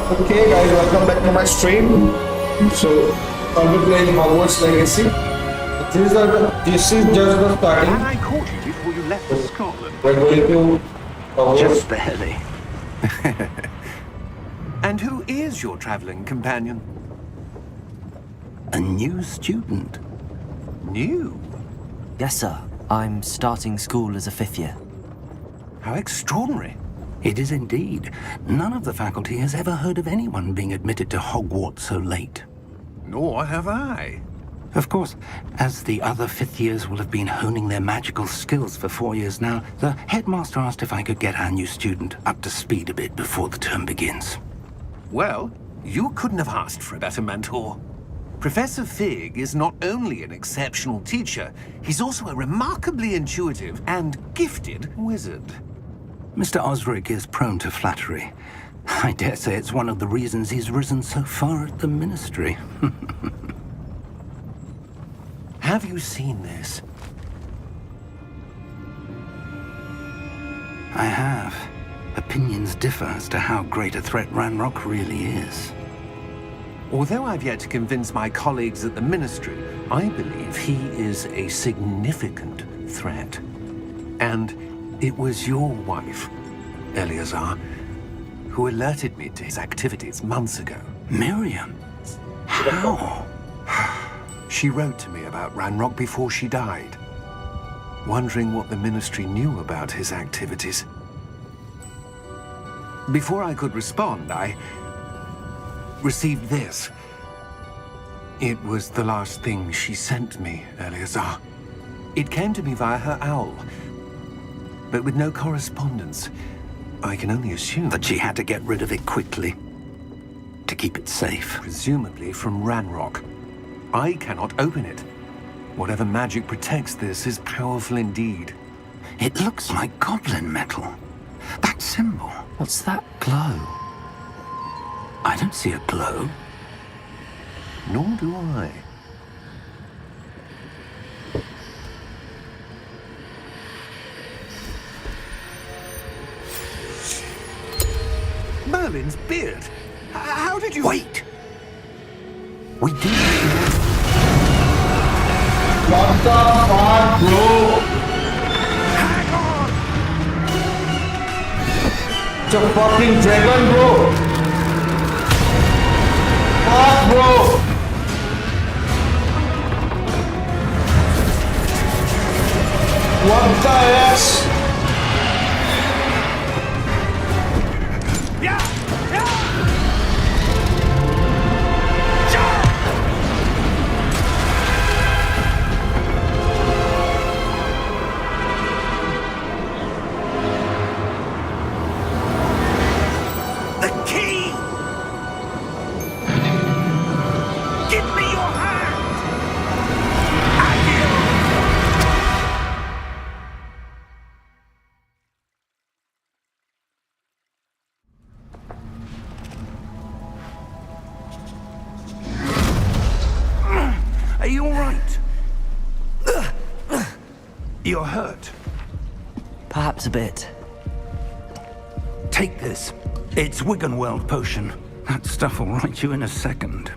Okay, guys, welcome back to my stream. So, I'll be playing Hogwarts Legacy. This is just the starting. Had I caught you before you left for Scotland? We're going to Hogwarts. Just barely. And who is your traveling companion? A new student. New? Yes, sir. I'm starting school as a fifth year. How extraordinary. It is indeed. None of the faculty has ever heard of anyone being admitted to Hogwarts so late. Nor have I. Of course, as the other fifth years will have been honing their magical skills for 4 years now, the headmaster asked if I could get our new student up to speed a bit before the term begins. Well, you couldn't have asked for a better mentor. Professor Fig is not only an exceptional teacher, he's also a remarkably intuitive and gifted wizard. Mr. Osric is prone to flattery. I dare say it's one of the reasons he's risen so far at the Ministry. Have you seen this? I have. Opinions differ as to how great a threat Ranrock really is. Although I've yet to convince my colleagues at the Ministry, I believe he is a significant threat. And it was your wife, Eleazar, who alerted me to his activities months ago. Miriam? How? She wrote to me about Ranrock before she died, wondering what the Ministry knew about his activities. Before I could respond, I received this. It was the last thing she sent me, Eleazar. It came to me via her owl, but with no correspondence. I can only assume That she had to get rid of it quickly, to keep it safe. presumably from Ranrock. I cannot open it. Whatever magic protects this is powerful indeed. It looks like goblin metal. That symbol. What's that glow? I don't see a glow. Nor do I. Merlin's beard. How did you... Wait! We do. What the fuck, bro? Hang on! It's a fucking dragon, bro. Fuck, bro. What the ass? Yeah! Yeah! The key! Give me your hand! Are you all right? You're hurt. Perhaps a bit. Take this. It's Wiggenweld potion. That stuff will right you in a second.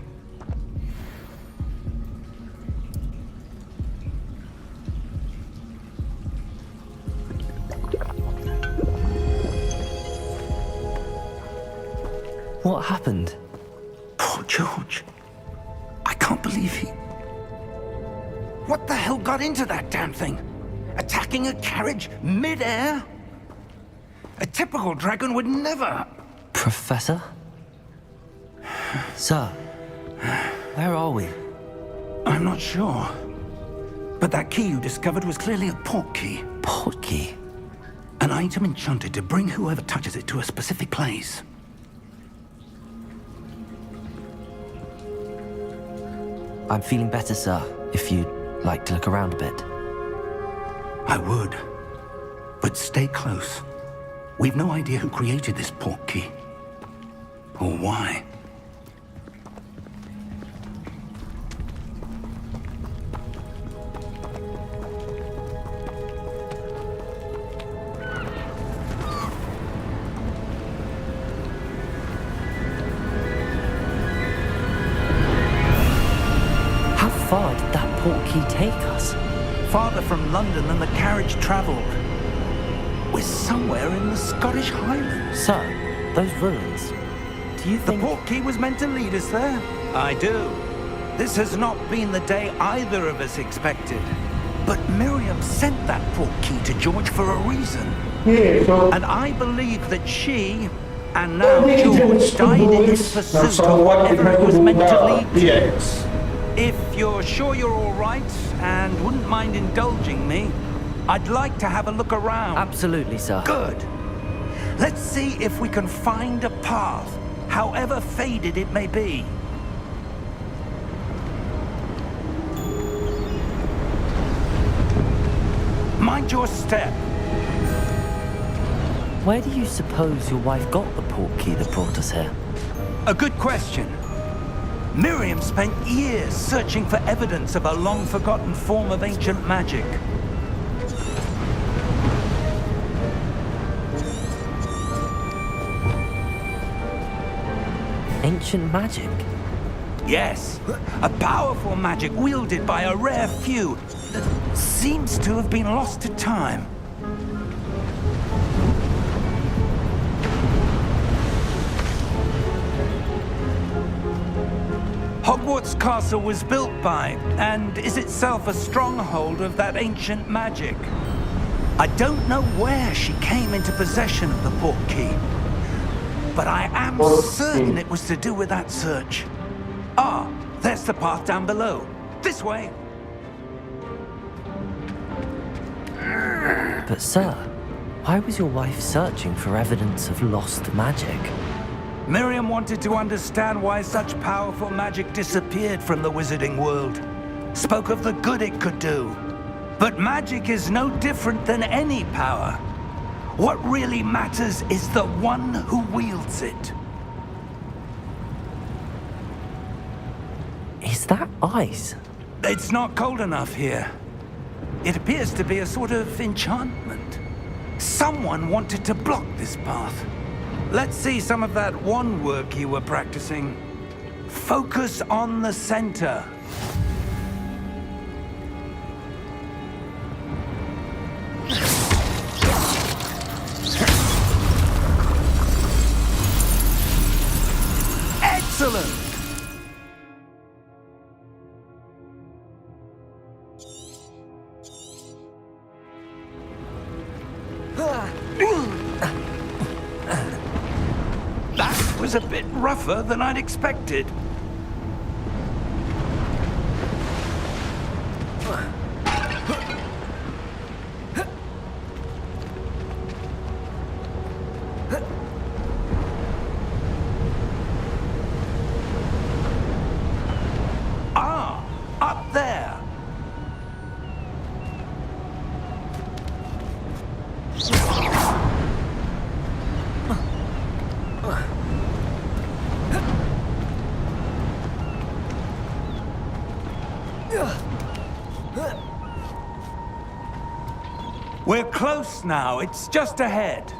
What happened? Poor George. I can't believe he... What the hell got into that damn thing? Attacking a carriage mid-air? A typical dragon would never... Professor? Sir, where are we? I'm not sure. But that key you discovered was clearly a port key. Port key? An item enchanted to bring whoever touches it to a specific place. I'm feeling better, sir, if you'd like to look around a bit. I would. But stay close. We've no idea who created this port key. Or why. portkey take us? Farther from London than the carriage travelled. We're somewhere in the Scottish Highlands. Sir, those ruins. Do you The think... portkey was meant to lead us there? I do. This has not been the day either of us expected. But Miriam sent that portkey to George for a reason. Yeah, so And I believe that she, and now we need to George, died in his now, pursuit so of what we whatever have it to was do meant to now? lead to. Yes. If you're sure you're all right and wouldn't mind indulging me, I'd like to have a look around. Absolutely, sir. Good. Let's see if we can find a path, however faded it may be. Mind your step. Where do you suppose your wife got the portkey that brought us here? A good question. Miriam spent years searching for evidence of a long-forgotten form of ancient magic. Ancient magic? Yes, a powerful magic wielded by a rare few that seems to have been lost to time. Hogwarts Castle was built by, and is itself a stronghold of that ancient magic. I don't know where she came into possession of the portkey, but I am certain it was to do with that search. Ah, there's the path down below. This way. But sir, why was your wife searching for evidence of lost magic? Miriam wanted to understand why such powerful magic disappeared from the wizarding world. Spoke of the good it could do. But magic is no different than any power. What really matters is the one who wields it. Is that ice? It's not cold enough here. It appears to be a sort of enchantment. Someone wanted to block this path. Let's see some of that wand work you were practicing. Focus on the center. Excellent! That was a bit rougher than I'd expected. Ah, up there. We're close now. It's just ahead.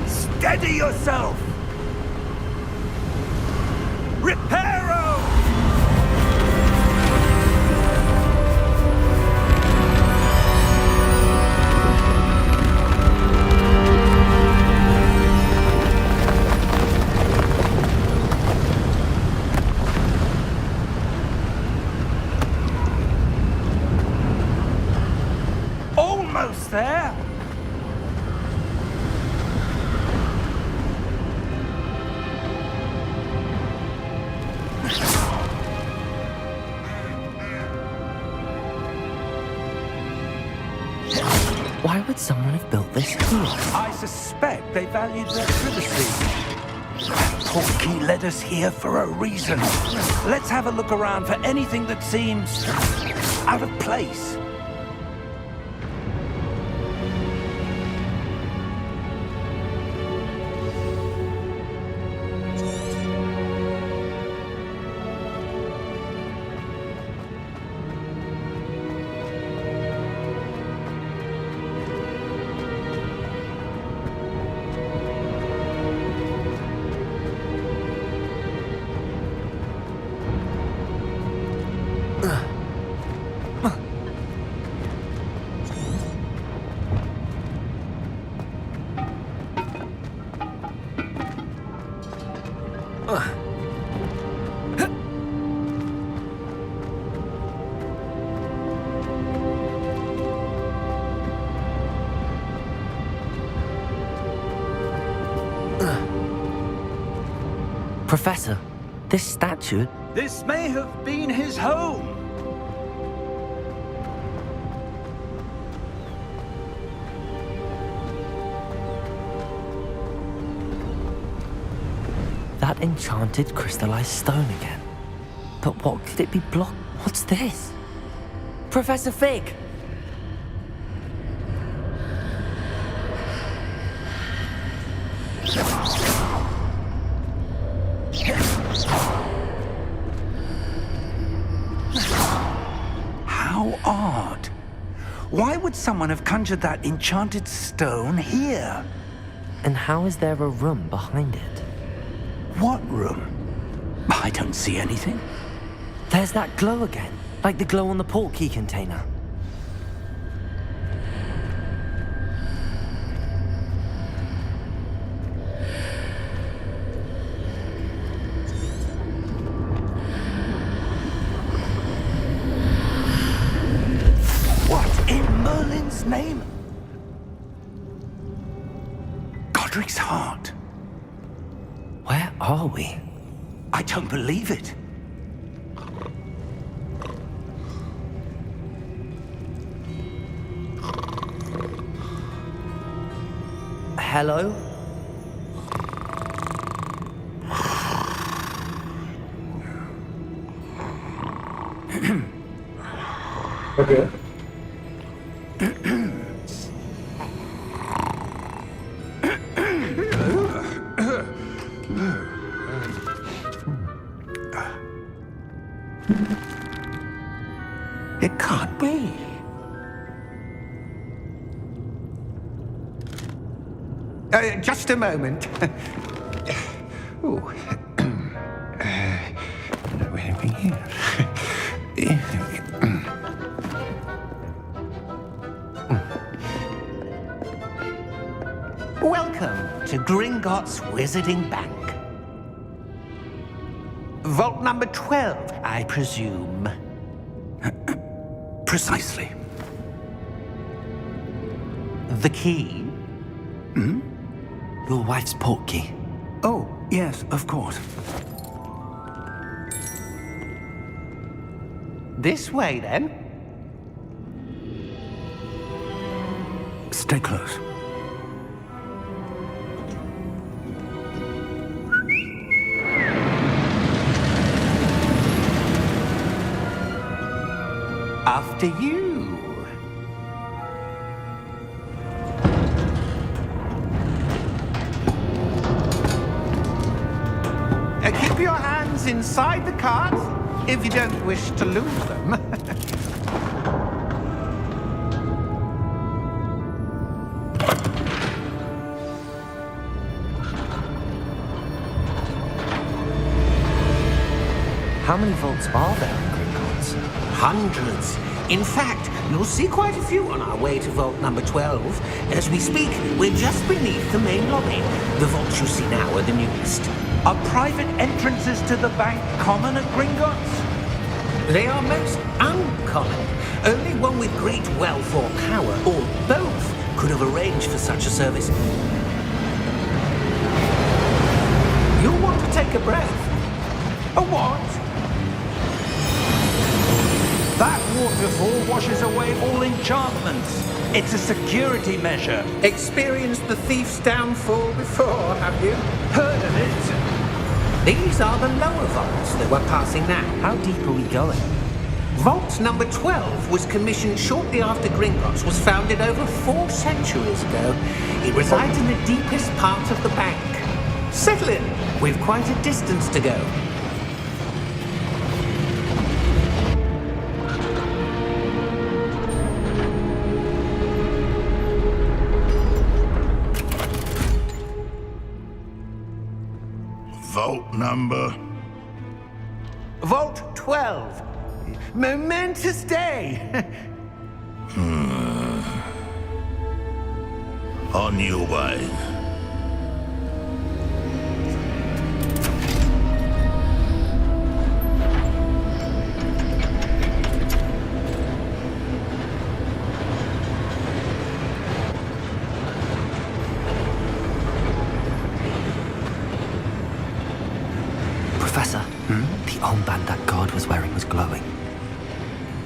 Steady yourself! Reparo! Almost there. Why would someone have built this here? I suspect they valued their privacy. That portkey led us here for a reason. Let's have a look around for anything that seems out of place. Professor, this statue... This may have been his home. That enchanted crystallized stone again. But what could it be blocked? What's this? Professor Fig! How odd. Why would someone have conjured that enchanted stone here? And how is there a room behind it? What room? I don't see anything. There's that glow again, like the glow on the portkey container. What in Merlin's name? Godric's heart. Where are we? I don't believe it. Hello? Okay. It can't be. Just a moment. Ooh. Where are we here? Welcome to Gringotts Wizarding Bank. Vault number 12, I presume. Precisely. The key? Your wife's portkey. Oh, yes, of course. This way, then. Stay close. After you. Keep your hands inside the cart if you don't wish to lose them. How many vaults are there in Gringotts? Hundreds. In fact, you'll see quite a few on our way to vault number 12. As we speak, we're just beneath the main lobby. The vaults you see now are the newest. Are private entrances to the bank common at Gringotts? They are most uncommon. Only one with great wealth or power, or both, could have arranged for such a service. You'll want to take a breath. A what? That waterfall washes away all enchantments. It's a security measure. Experienced the thief's downfall before, have you? Heard of it? These are the lower vaults that we're passing now. How deep are we going? Vault number 12 was commissioned shortly after Gringotts was founded over 4 centuries ago. It resides in the deepest part of the bank. Settle in. We've quite a distance to go. Vault number? Vault 12. Momentous day! On your way. Professor, the armband that guard was wearing was glowing.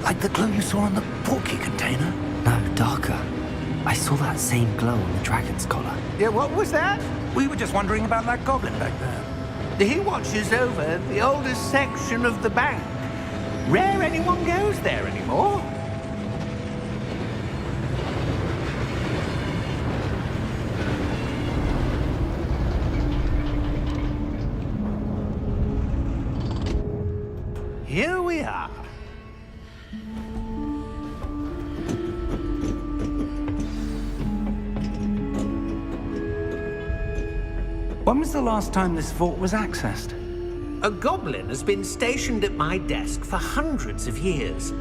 Like the glow you saw on the portkey container? No, darker. I saw that same glow on the dragon's collar. Yeah, what was that? We were just wondering about that goblin back there. He watches over the oldest section of the bank. Rare anyone goes there anymore. Here we are. When was the last time this vault was accessed? A goblin has been stationed at my desk for hundreds of years.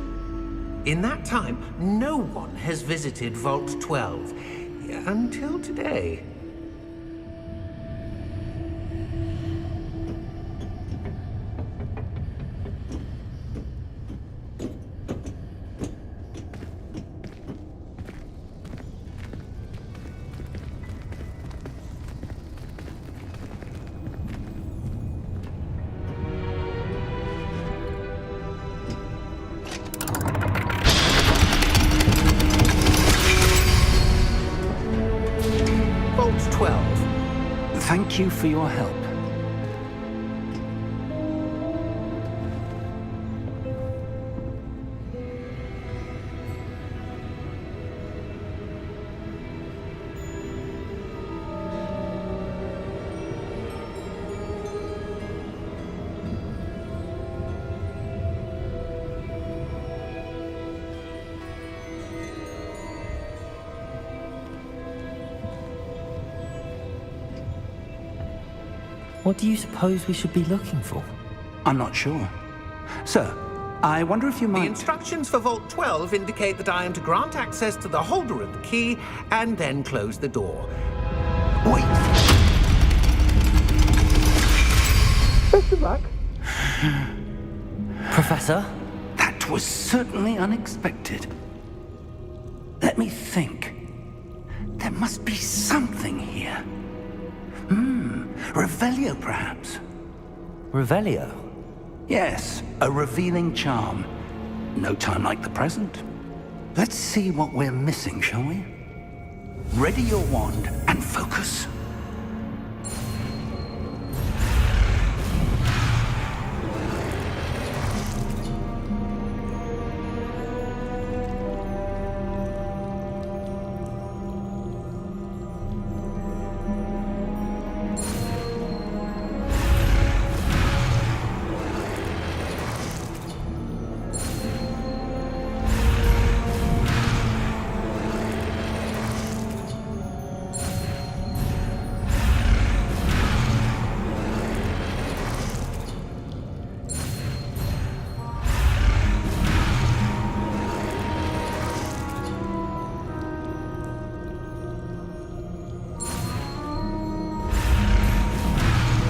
In that time, no one has visited Vault 12 until today. Vault 12. Thank you for your help. What do you suppose we should be looking for? I'm not sure. Sir, I wonder if you The might... instructions for Vault 12 indicate that I am to grant access to the holder of the key and then close the door. Wait! Best of luck. Professor? That was certainly unexpected. Let me think. There must be something here. Revelio, perhaps? Revelio? Yes, a revealing charm. No time like the present. Let's see what we're missing, shall we? Ready your wand and focus.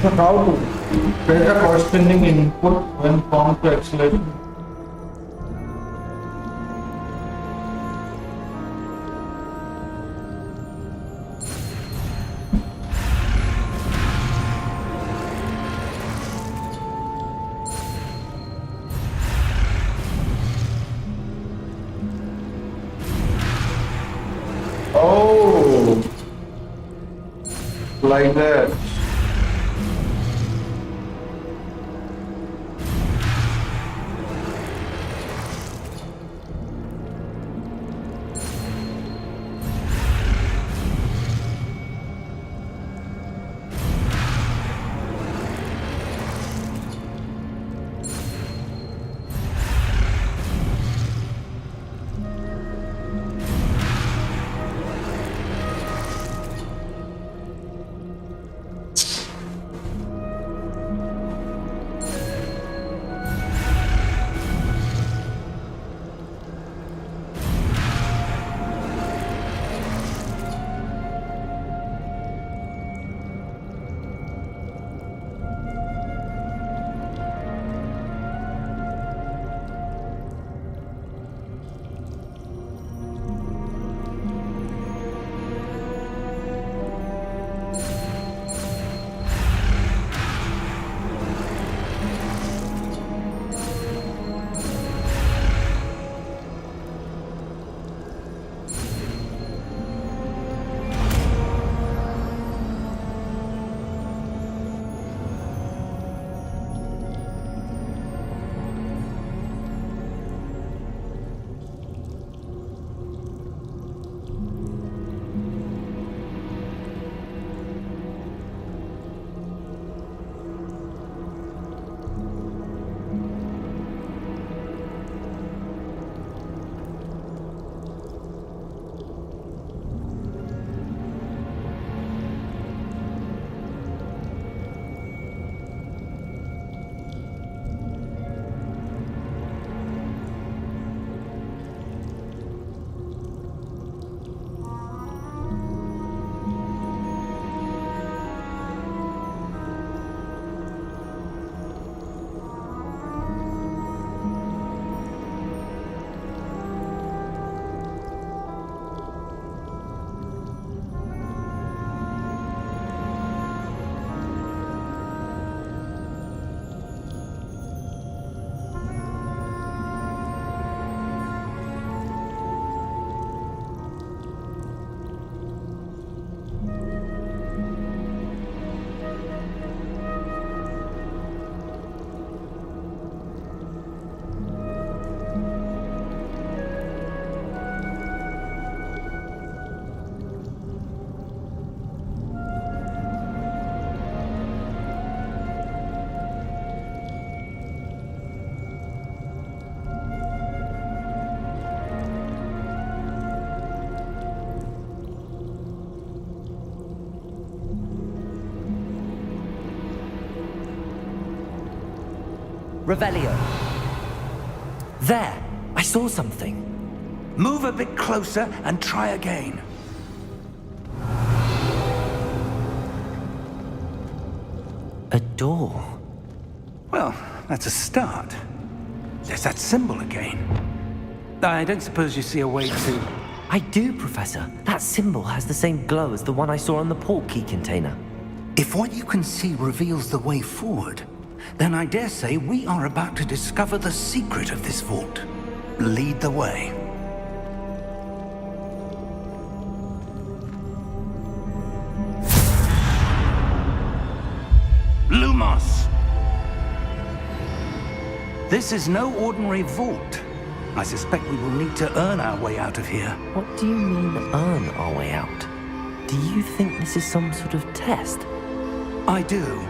So how to get a corresponding input when formed to acceleration? Oh, like that. Revelio. There! I saw something. Move a bit closer and try again. A door. Well, that's a start. There's that symbol again. I don't suppose you see a way to... I do, Professor. That symbol has the same glow as the one I saw on the port key container. If what you can see reveals the way forward, then I dare say we are about to discover the secret of this vault. Lead the way. Lumos! This is no ordinary vault. I suspect we will need to earn our way out of here. What do you mean, earn our way out? Do you think this is some sort of test? I do.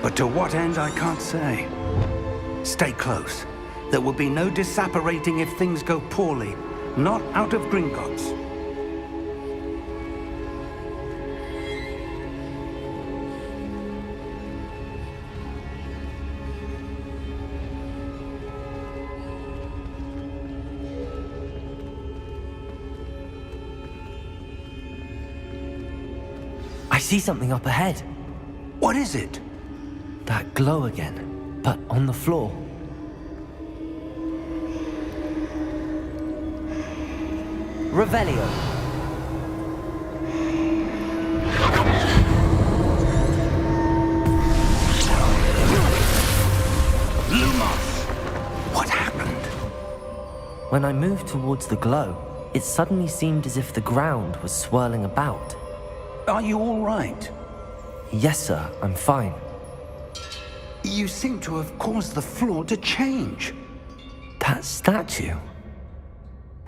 But to what end, I can't say. Stay close. There will be no disapparating if things go poorly. Not out of Gringotts. I see something up ahead. What is it? That glow again, but on the floor. Revelio. Lumos! What happened? When I moved towards the glow, it suddenly seemed as if the ground was swirling about. Are you all right? Yes, sir, I'm fine. You seem to have caused the floor to change. That statue?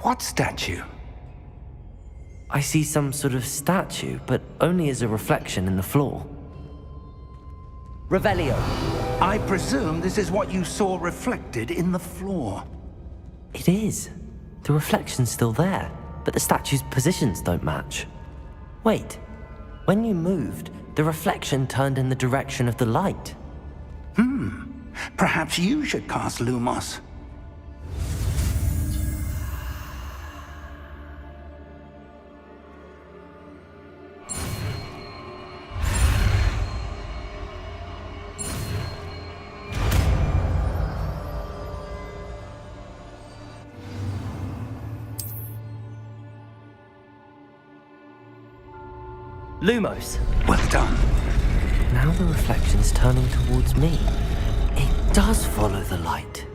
What statue? I see some sort of statue, but only as a reflection in the floor. Revelio. I presume this is what you saw reflected in the floor. It is. The reflection's still there, but the statue's positions don't match. Wait. When you moved, the reflection turned in the direction of the light. Perhaps you should cast Lumos. Lumos. Well done. Now the reflection's turning towards me. It does follow the light.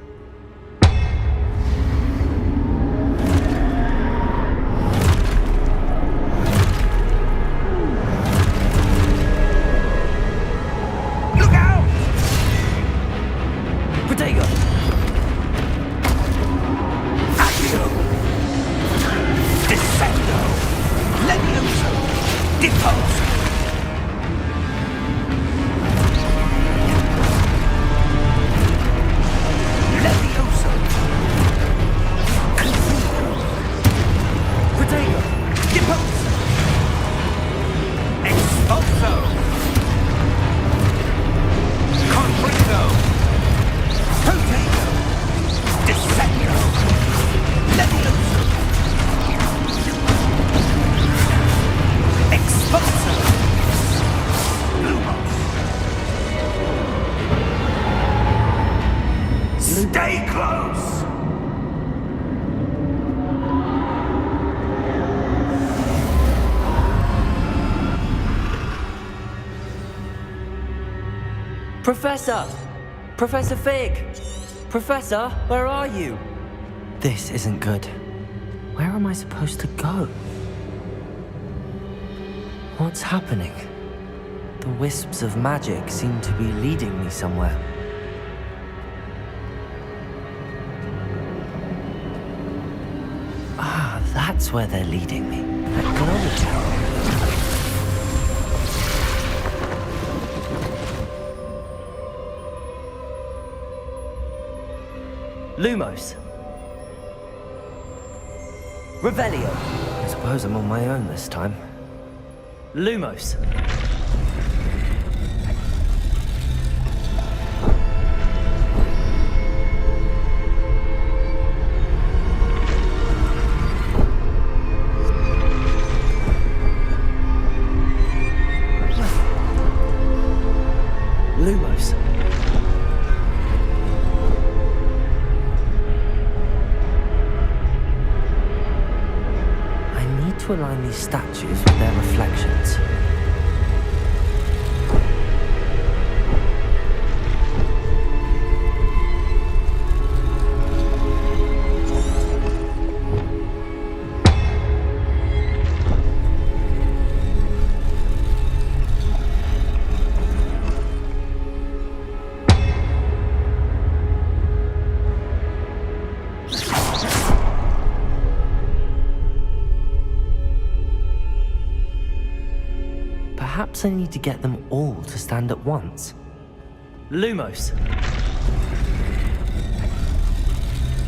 Look out! Protego! Accio! Descendo! Levioso! Depose! Levioso! Protego! Depose! Expulso! Confringo! Protego! Descendo! Levioso! Expulso! Lumos! Stay close! Professor! Professor Fig! Professor, where are you? This isn't good. Where am I supposed to go? What's happening? The wisps of magic seem to be leading me somewhere. Ah, that's where they're leading me. That glow tower. Lumos. Revelio. I suppose I'm on my own this time. Lumos. to align these statues with their reflections. Perhaps I need to get them all to stand at once. Lumos!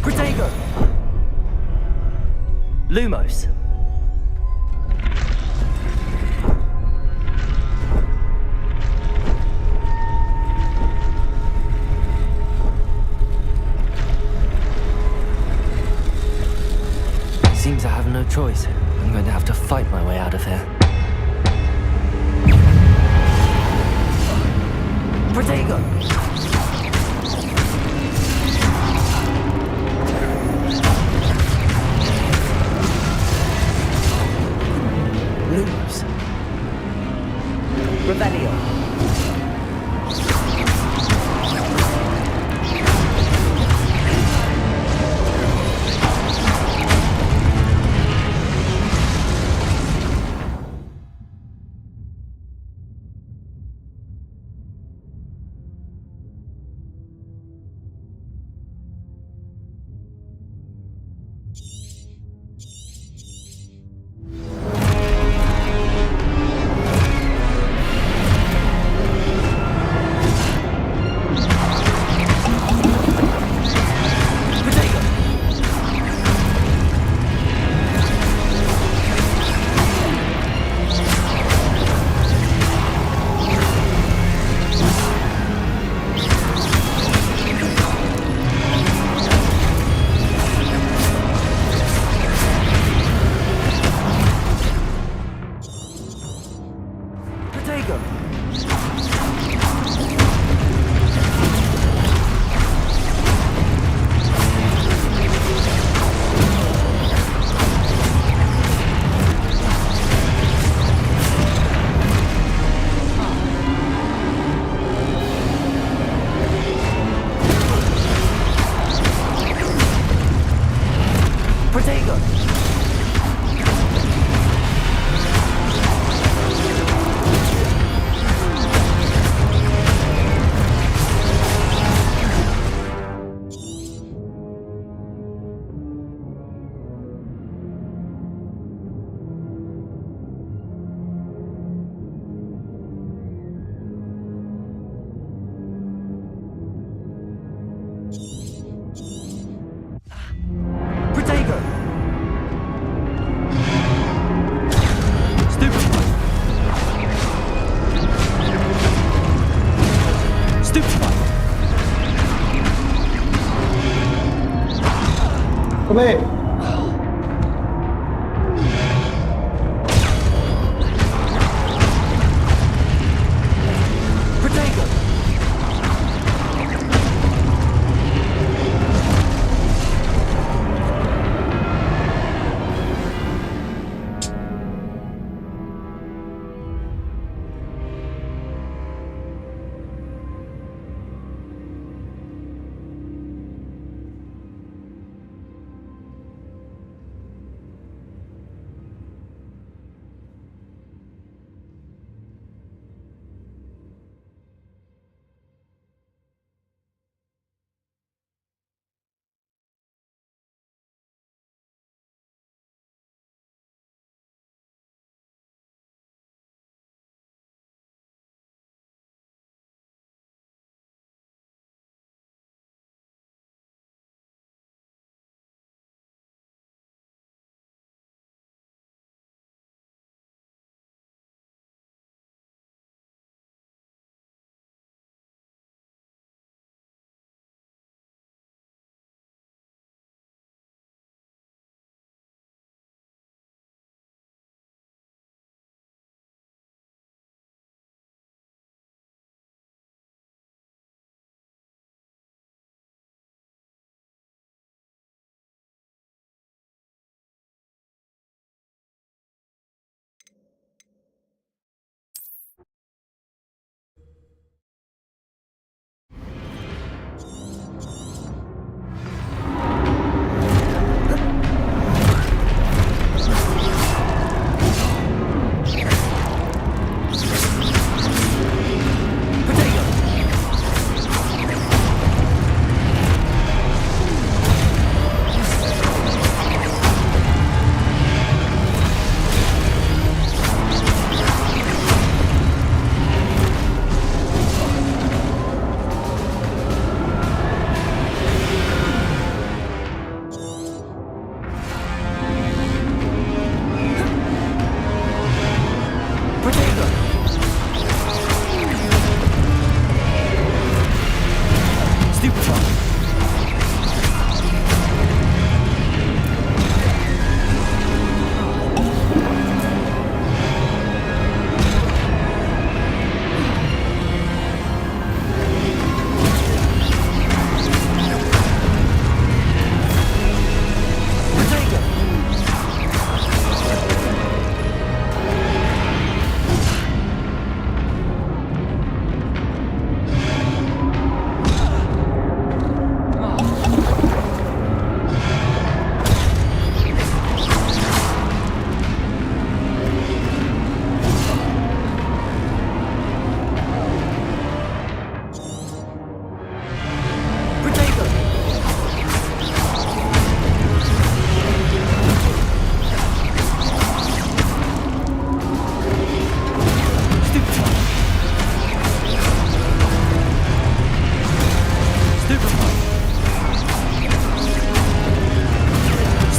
Protego! Lumos! Seems I have no choice. I'm going to have to fight my way out of here. Protego! Lumos. Revelio. Come here.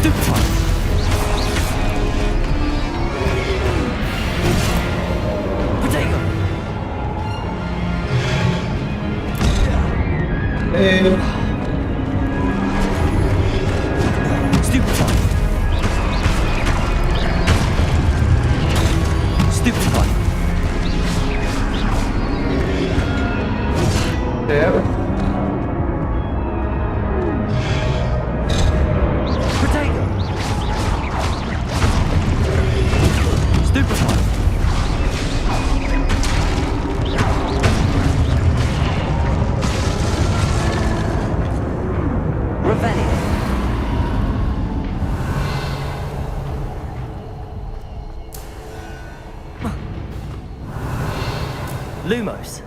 Stupefy! Potato! Stupefy! Stupefy! There. Potato! Stupefy! Revelio! Lumos!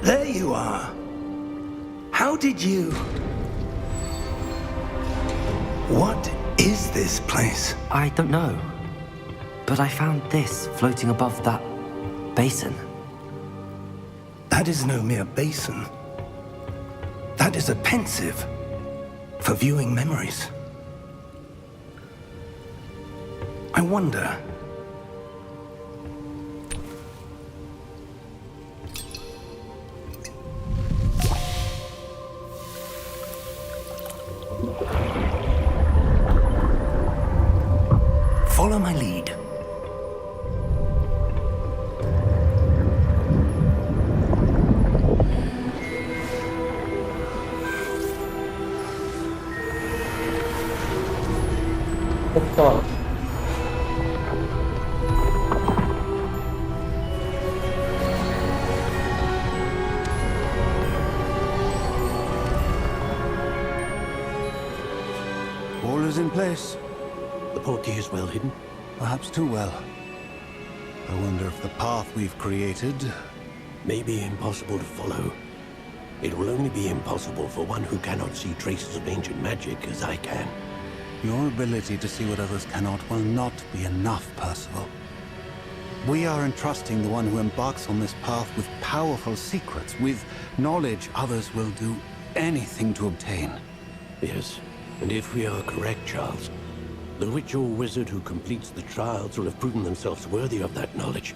There you are. How did you... What is this place? I don't know. But I found this floating above that basin. That is no mere basin. That is a pensive for viewing memories. I wonder... Follow my lead. Of course. All is in place. The portkey is well hidden. Perhaps too well. I wonder if the path we've created... May be impossible to follow. It will only be impossible for one who cannot see traces of ancient magic as I can. Your ability to see what others cannot will not be enough, Percival. We are entrusting the one who embarks on this path with powerful secrets, with knowledge others will do anything to obtain. Yes, and if we are correct, Charles, the witch or wizard who completes the trials will have proven themselves worthy of that knowledge,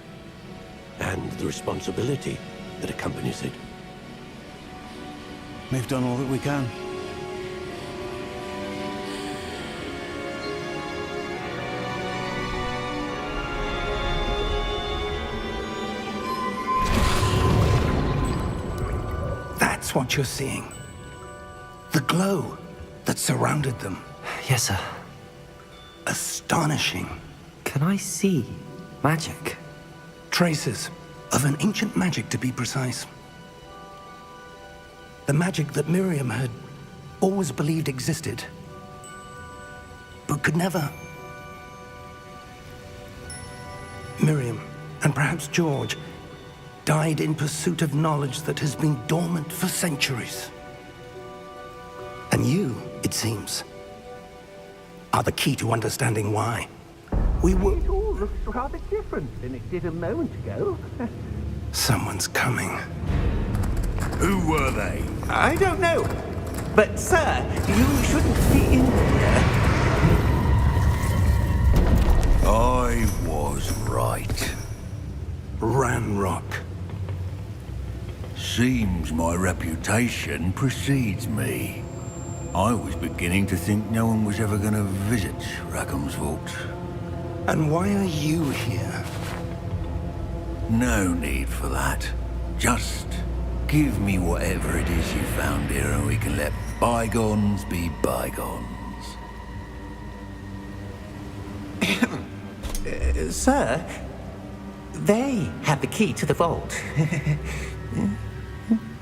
and the responsibility that accompanies it. We've done all that we can. That's what you're seeing. The glow that surrounded them. Yes, sir. Astonishing. Can I see magic? Traces of an ancient magic, to be precise. The magic that Miriam had always believed existed, but could never. Miriam, and perhaps George, died in pursuit of knowledge that has been dormant for centuries. And you, it seems, are the key to understanding why. We were... It all looks rather different than it did a moment ago. Someone's coming. Who were they? I don't know. But, sir, you shouldn't be in here. I was right. Ranrock. Seems my reputation precedes me. I was beginning to think no one was ever going to visit Rackham's vault. And why are you here? No need for that. Just give me whatever it is you found here and we can let bygones be bygones. Sir, they have the key to the vault.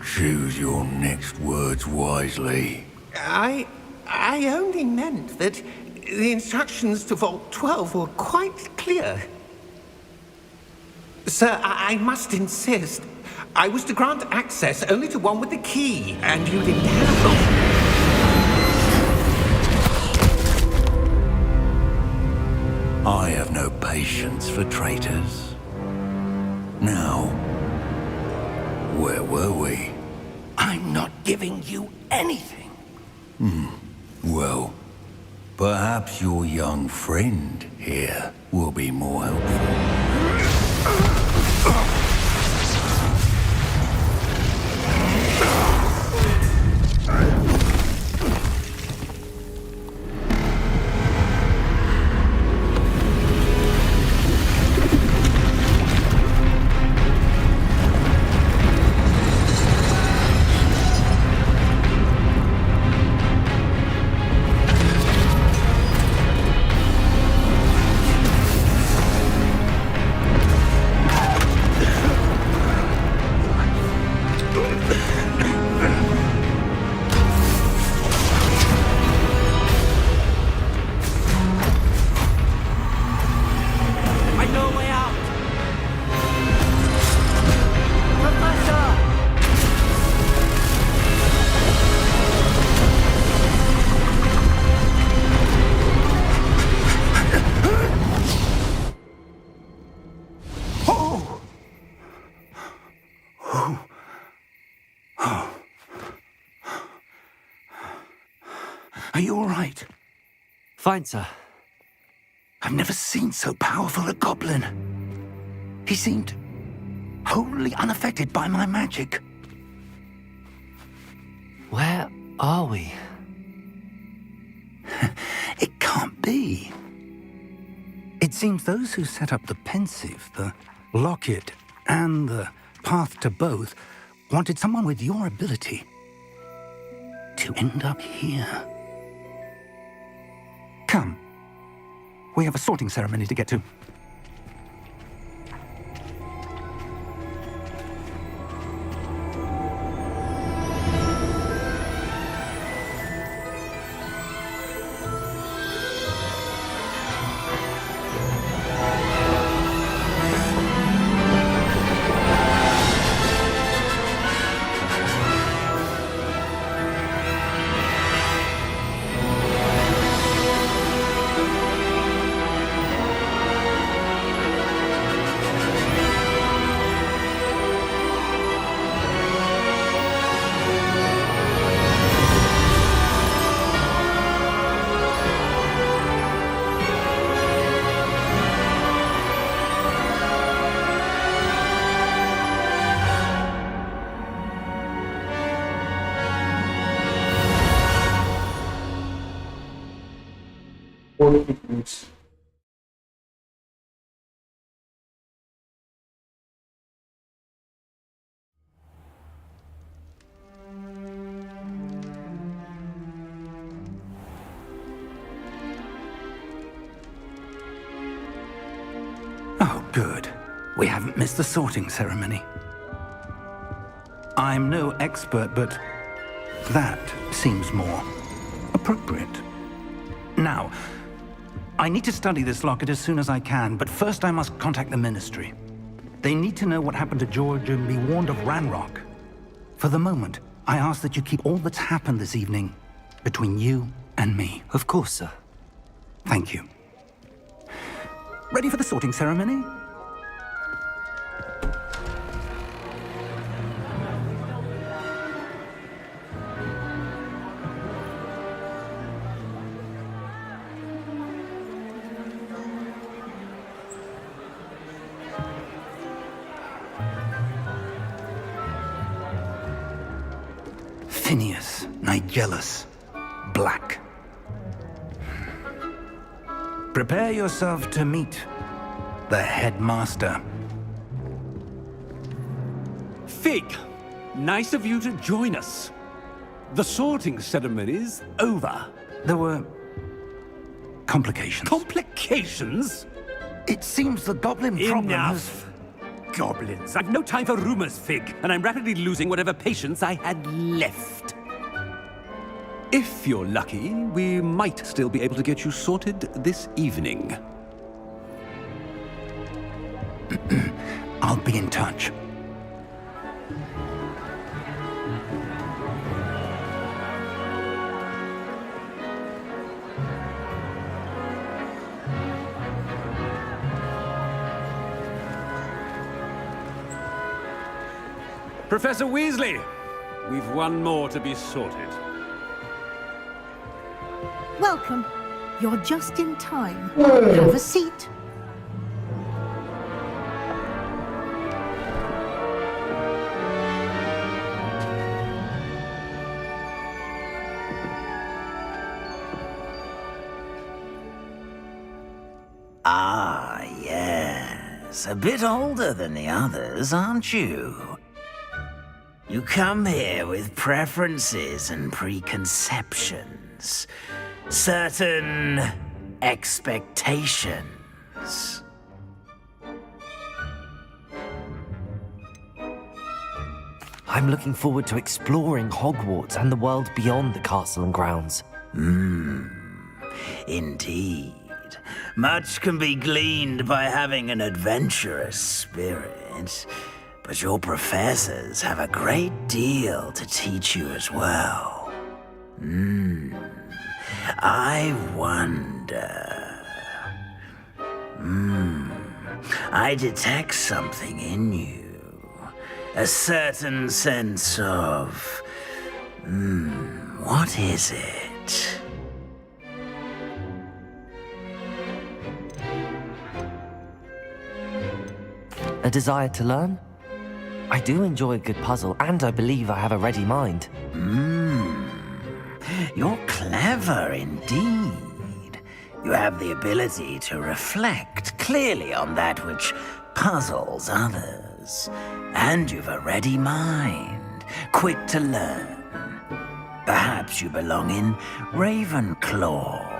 Choose your next words wisely. I only meant that the instructions to Vault 12 were quite clear. Sir, I must insist. I was to grant access only to one with the key, and you didn't have them. I have no patience for traitors. Now, where were we? I'm not giving you anything. Well, perhaps your young friend here will be more helpful. Are you all right? Fine, sir. I've never seen so powerful a goblin. He seemed wholly unaffected by my magic. Where are we? It can't be. It seems those who set up the pensive, the locket, and the path to both wanted someone with your ability to end up here. Come. We have a sorting ceremony to get to. Minutes. Oh, good. We haven't missed the sorting ceremony. I'm no expert, but that seems more appropriate. Now, I need to study this locket as soon as I can, but first I must contact the Ministry. They need to know what happened to George and be warned of Ranrock. For the moment, I ask that you keep all that's happened this evening between you and me. Of course, sir. Thank you. Ready for the sorting ceremony? Phineas, Nigellus, Black. Prepare yourself to meet the headmaster. Fig, nice of you to join us. The sorting ceremony's over. There were complications. Complications? It seems the goblin problem has... Enough! Goblins. I've no time for rumors, Fig, and I'm rapidly losing whatever patience I had left. If you're lucky, we might still be able to get you sorted this evening. I'll be in touch. Professor Weasley, we've one more to be sorted. Welcome. You're just in time. Have a seat. Ah, yes. A bit older than the others, aren't you? You come here with preferences and preconceptions. Certain expectations. I'm looking forward to exploring Hogwarts and the world beyond the castle and grounds. Indeed. Much can be gleaned by having an adventurous spirit, but your professors have a great deal to teach you as well. I wonder... I detect something in you. A certain sense of... what is it? A desire to learn? I do enjoy a good puzzle, and I believe I have a ready mind. You're clever indeed. You have the ability to reflect clearly on that which puzzles others. And you've a ready mind, quick to learn. Perhaps you belong in Ravenclaw.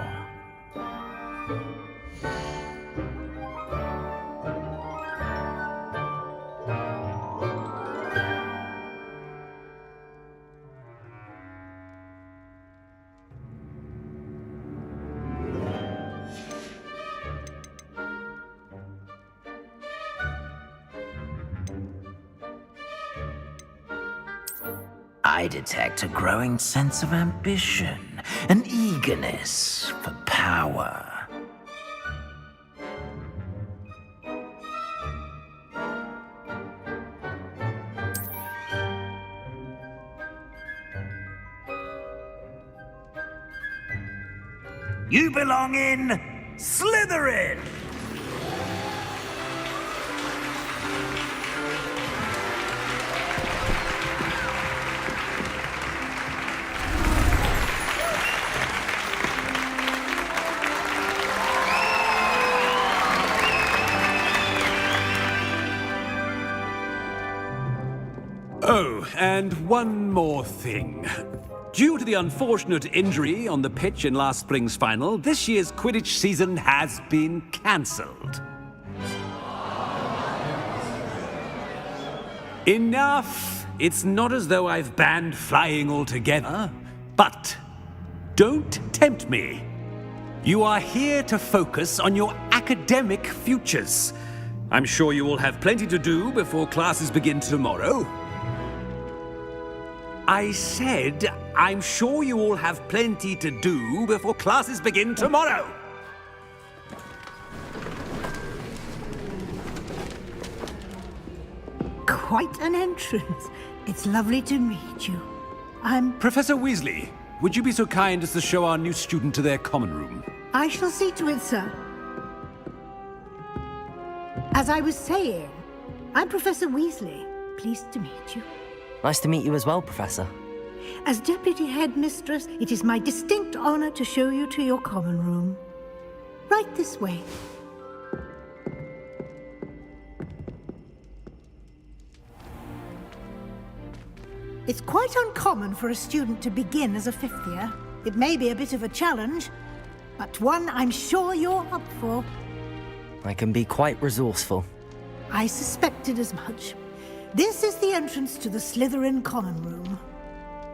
I detect a growing sense of ambition, an eagerness for power. You belong in Slytherin! Oh, and one more thing. Due to the unfortunate injury on the pitch in last spring's final, this year's Quidditch season has been cancelled. Enough! It's not as though I've banned flying altogether, but don't tempt me. You are here to focus on your academic futures. I'm sure you will have plenty to do before classes begin tomorrow. I said, I'm sure you all have plenty to do before classes begin tomorrow. Quite an entrance. It's lovely to meet you. Professor Weasley, would you be so kind as to show our new student to their common room? I shall see to it, sir. As I was saying, I'm Professor Weasley. Pleased to meet you. Nice to meet you as well, Professor. As Deputy Headmistress, it is my distinct honor to show you to your common room. Right this way. It's quite uncommon for a student to begin as a fifth year. It may be a bit of a challenge, but one I'm sure you're up for. I can be quite resourceful. I suspected as much. This is the entrance to the Slytherin common room.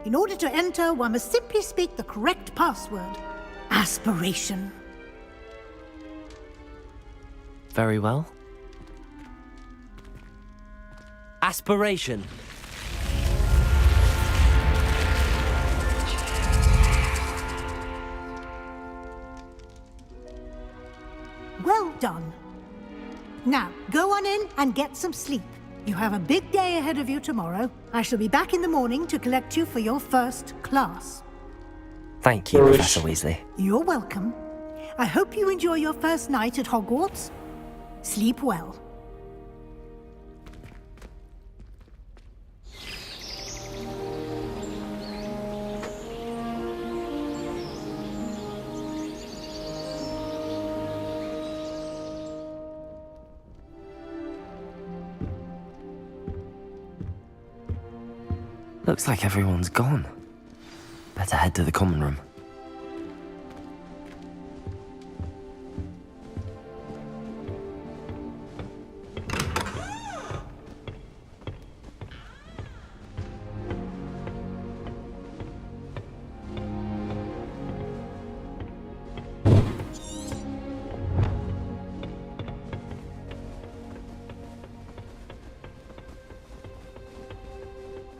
In order to enter, one must simply speak the correct password. Aspiration. Very well. Aspiration. Well done. Now, go on in and get some sleep. You have a big day ahead of you tomorrow. I shall be back in the morning to collect you for your first class. Thank you, Professor Weasley. You're welcome. I hope you enjoy your first night at Hogwarts. Sleep well. Looks like everyone's gone. Better head to the common room.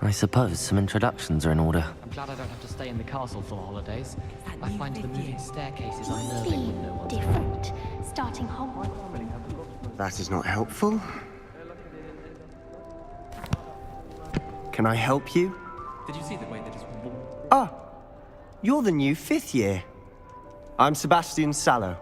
I suppose some introductions are in order. I'm glad I don't have to stay in the castle for the holidays. I find the moving staircases unnerving when no one's different. Starting Hogwarts. That is not helpful. Can I help you? Did you see the way that it's warm? Ah, you're the new fifth year. I'm Sebastian Sallow.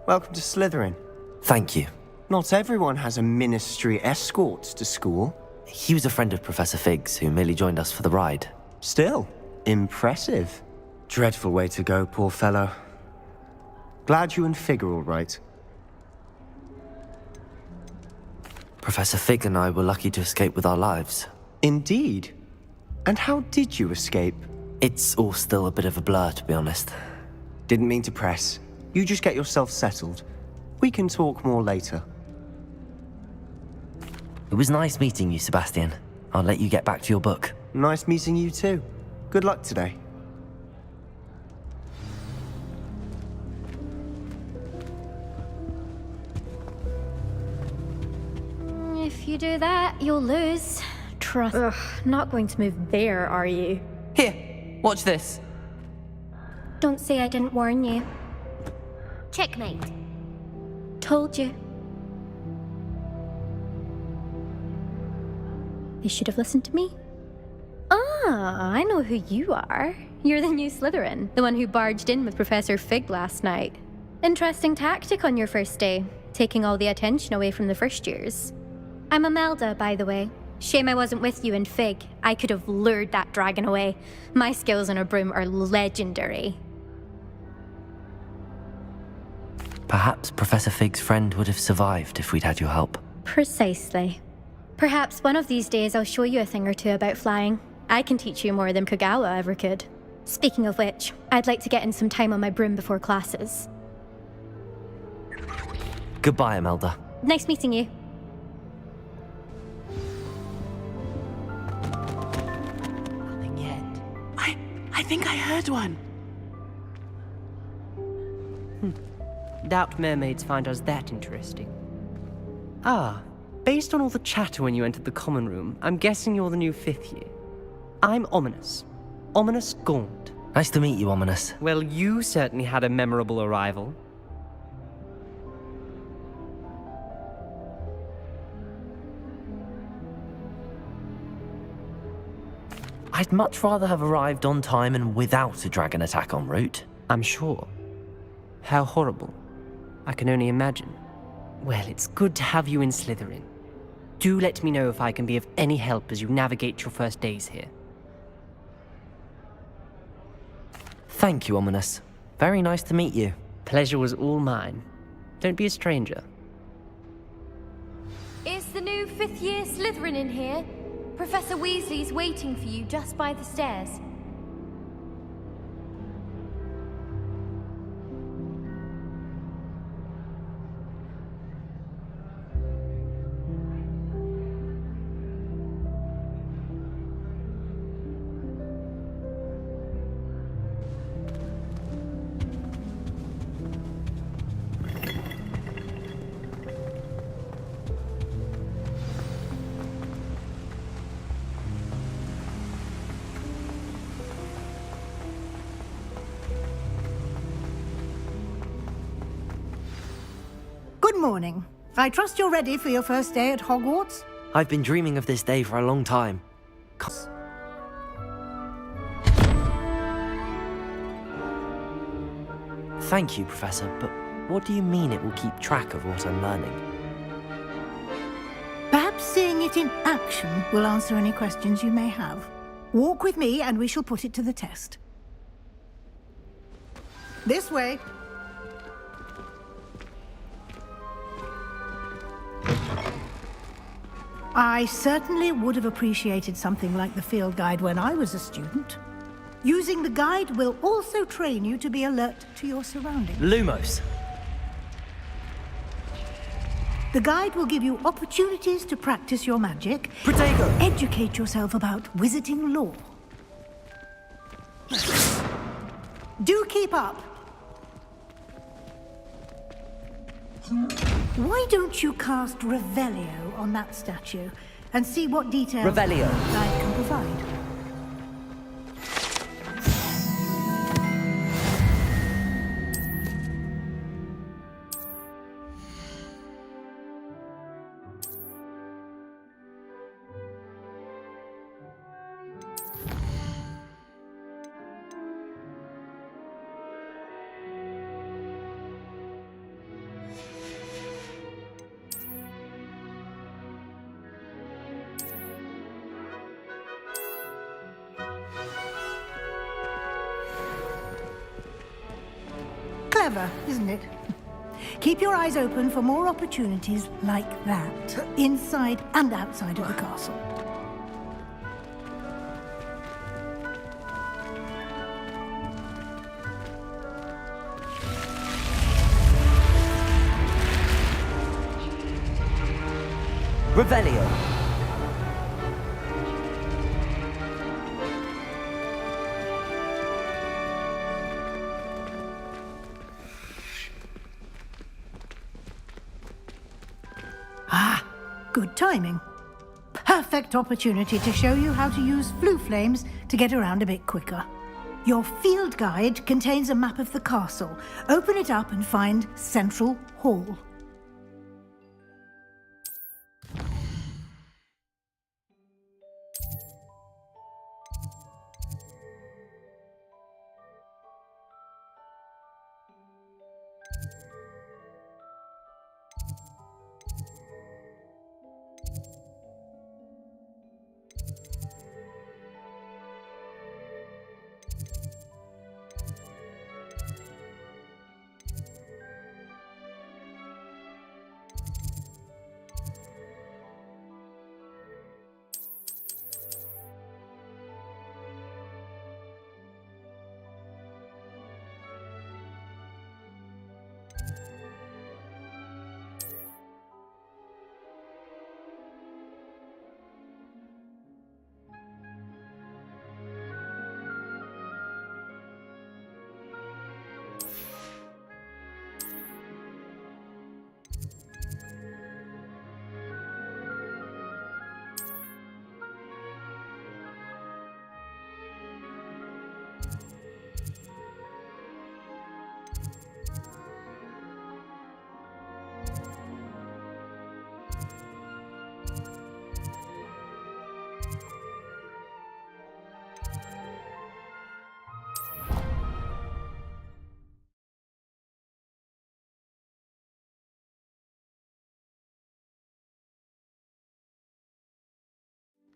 Welcome to Slytherin. Thank you. Not everyone has a ministry escort to school. He was a friend of Professor Fig's, who merely joined us for the ride. Still, impressive. Dreadful way to go, poor fellow. Glad you and Fig are all right. Professor Fig and I were lucky to escape with our lives. Indeed. And how did you escape? It's all still a bit of a blur, to be honest. Didn't mean to press. You just get yourself settled. We can talk more later. It was nice meeting you, Sebastian. I'll let you get back to your book. Nice meeting you too. Good luck today. If you do that, you'll lose. Trust. Ugh, not going to move there, are you? Here, watch this. Don't say I didn't warn you. Checkmate. Told you. You should have listened to me. Ah, I know who you are. You're the new Slytherin, the one who barged in with Professor Fig last night. Interesting tactic on your first day, taking all the attention away from the first years. I'm Imelda, by the way. Shame I wasn't with you in Fig. I could have lured that dragon away. My skills on a broom are legendary. Perhaps Professor Fig's friend would have survived if we'd had your help. Precisely. Perhaps one of these days I'll show you a thing or two about flying. I can teach you more than Kagawa ever could. Speaking of which, I'd like to get in some time on my broom before classes. Goodbye, Imelda. Nice meeting you. Nothing yet. I think I heard one. Doubt mermaids find us that interesting. Ah, based on all the chatter when you entered the common room, I'm guessing you're the new fifth year. I'm Ominous. Ominous Gaunt. Nice to meet you, Ominous. Well, you certainly had a memorable arrival. I'd much rather have arrived on time and without a dragon attack en route. I'm sure. How horrible. I can only imagine. Well, it's good to have you in Slytherin. Do let me know if I can be of any help as you navigate your first days here. Thank you, Ominous. Very nice to meet you. Pleasure was all mine. Don't be a stranger. Is the new fifth-year Slytherin in here? Professor Weasley's waiting for you just by the stairs. Good morning. I trust you're ready for your first day at Hogwarts? I've been dreaming of this day for a long time. Thank you, Professor, but what do you mean it will keep track of what I'm learning? Perhaps seeing it in action will answer any questions you may have. Walk with me and we shall put it to the test. This way. I certainly would have appreciated something like the field guide when I was a student. Using the guide will also train you to be alert to your surroundings. Lumos! The guide will give you opportunities to practice your magic. Protego! Educate yourself about wizarding lore. Do keep up! Why don't you cast Revelio on that statue and see what details Revelio. I can provide? Clever, isn't it? Keep your eyes open for more opportunities like that, inside and outside of the castle. Revelio! Ah, good timing. Perfect opportunity to show you how to use flue flames to get around a bit quicker. Your field guide contains a map of the castle. Open it up and find Central Hall.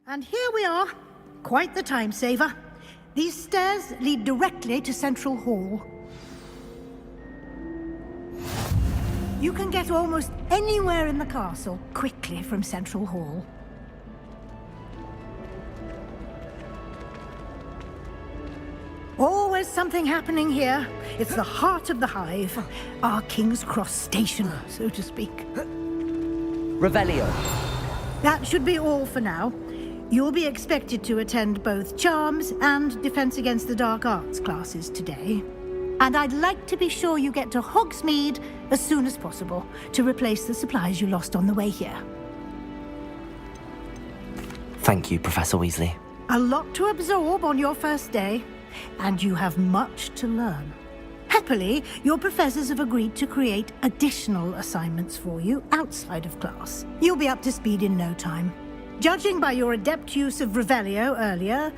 And here we are. Quite the time saver. These stairs lead directly to Central Hall. You can get almost anywhere in the castle quickly from Central Hall. Always something happening here. It's the heart of the hive. Our King's Cross station, so to speak. Revelio. That should be all for now. You'll be expected to attend both Charms and Defense Against the Dark Arts classes today. And I'd like to be sure you get to Hogsmeade as soon as possible to replace the supplies you lost on the way here. Thank you, Professor Weasley. A lot to absorb on your first day, and you have much to learn. Happily, your professors have agreed to create additional assignments for you outside of class. You'll be up to speed in no time. Judging by your adept use of Revelio earlier,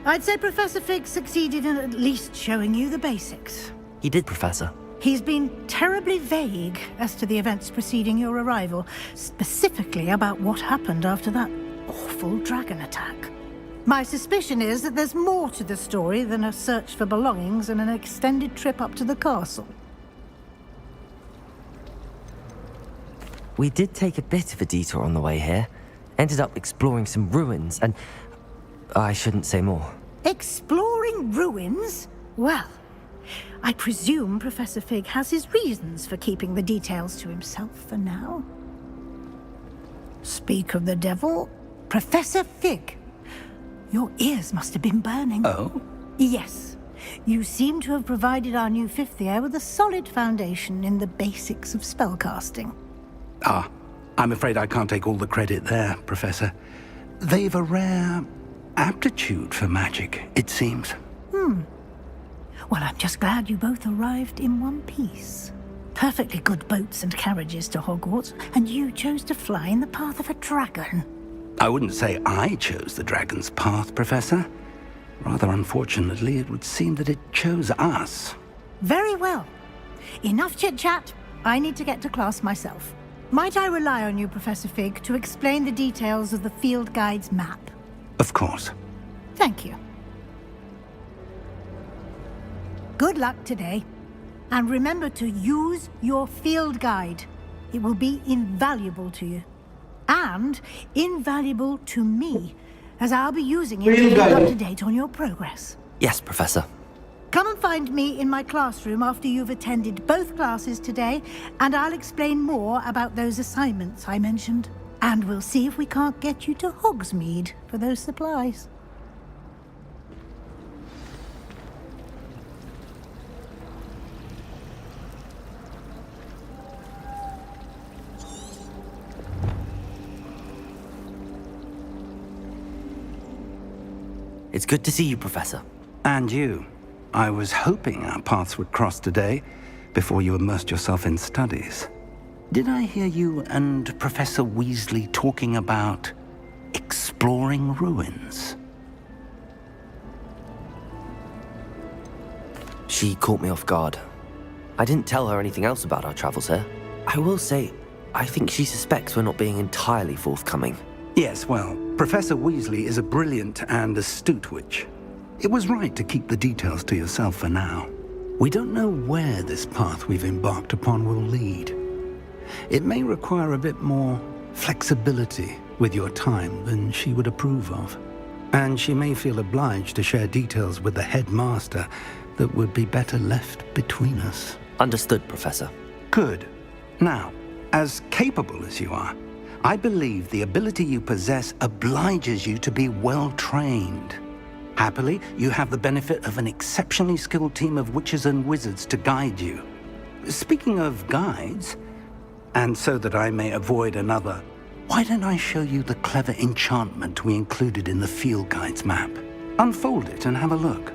I'd say Professor Fig succeeded in at least showing you the basics. He did, Professor. He's been terribly vague as to the events preceding your arrival, specifically about what happened after that awful dragon attack. My suspicion is that there's more to the story than a search for belongings and an extended trip up to the castle. We did take a bit of a detour on the way here. Ended up exploring some ruins, and I shouldn't say more. Exploring ruins? Well, I presume Professor Fig has his reasons for keeping the details to himself for now. Speak of the devil, Professor Fig. Your ears must have been burning. Oh? Yes. You seem to have provided our new fifth year with a solid foundation in the basics of spellcasting. Ah, I'm afraid I can't take all the credit there, Professor. They've a rare aptitude for magic, it seems. Well, I'm just glad you both arrived in one piece. Perfectly good boats and carriages to Hogwarts, and you chose to fly in the path of a dragon. I wouldn't say I chose the dragon's path, Professor. Rather unfortunately, it would seem that it chose us. Very well. Enough chit-chat. I need to get to class myself. Might I rely on you, Professor Fig, to explain the details of the field guide's map? Of course. Thank you. Good luck today. And remember to use your field guide. It will be invaluable to you. And invaluable to me, as I'll be using it to keep up to date on your progress. Yes, Professor. Come and find me in my classroom after you've attended both classes today, and I'll explain more about those assignments I mentioned. And we'll see if we can't get you to Hogsmeade for those supplies. It's good to see you, Professor. And you. I was hoping our paths would cross today, before you immersed yourself in studies. Did I hear you and Professor Weasley talking about exploring ruins? She caught me off guard. I didn't tell her anything else about our travels here. I will say, I think she suspects we're not being entirely forthcoming. Yes, well, Professor Weasley is a brilliant and astute witch. It was right to keep the details to yourself for now. We don't know where this path we've embarked upon will lead. It may require a bit more flexibility with your time than she would approve of. And she may feel obliged to share details with the headmaster that would be better left between us. Understood, Professor. Good. Now, as capable as you are, I believe the ability you possess obliges you to be well-trained. Happily, you have the benefit of an exceptionally skilled team of witches and wizards to guide you. Speaking of guides, and so that I may avoid another, why don't I show you the clever enchantment we included in the field guide's map? Unfold it and have a look.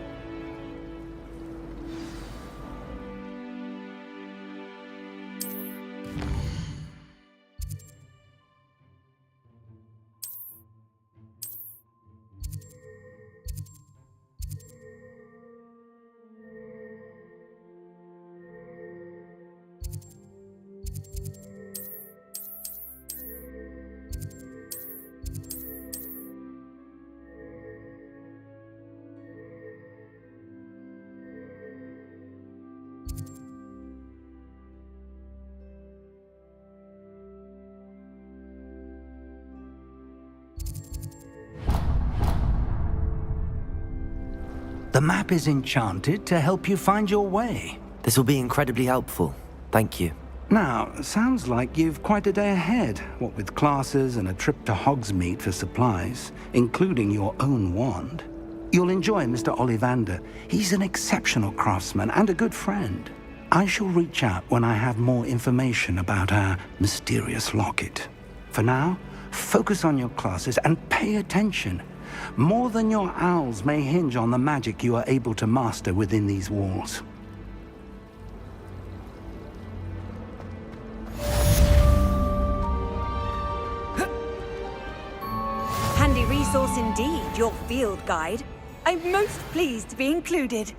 The map is enchanted to help you find your way. This will be incredibly helpful. Thank you. Now, sounds like you've quite a day ahead, what with classes and a trip to Hogsmeade for supplies, including your own wand. You'll enjoy Mr. Ollivander. He's an exceptional craftsman and a good friend. I shall reach out when I have more information about our mysterious locket. For now, focus on your classes and pay attention. More than your owls may hinge on the magic you are able to master within these walls. Handy resource indeed, your field guide. I'm most pleased to be included.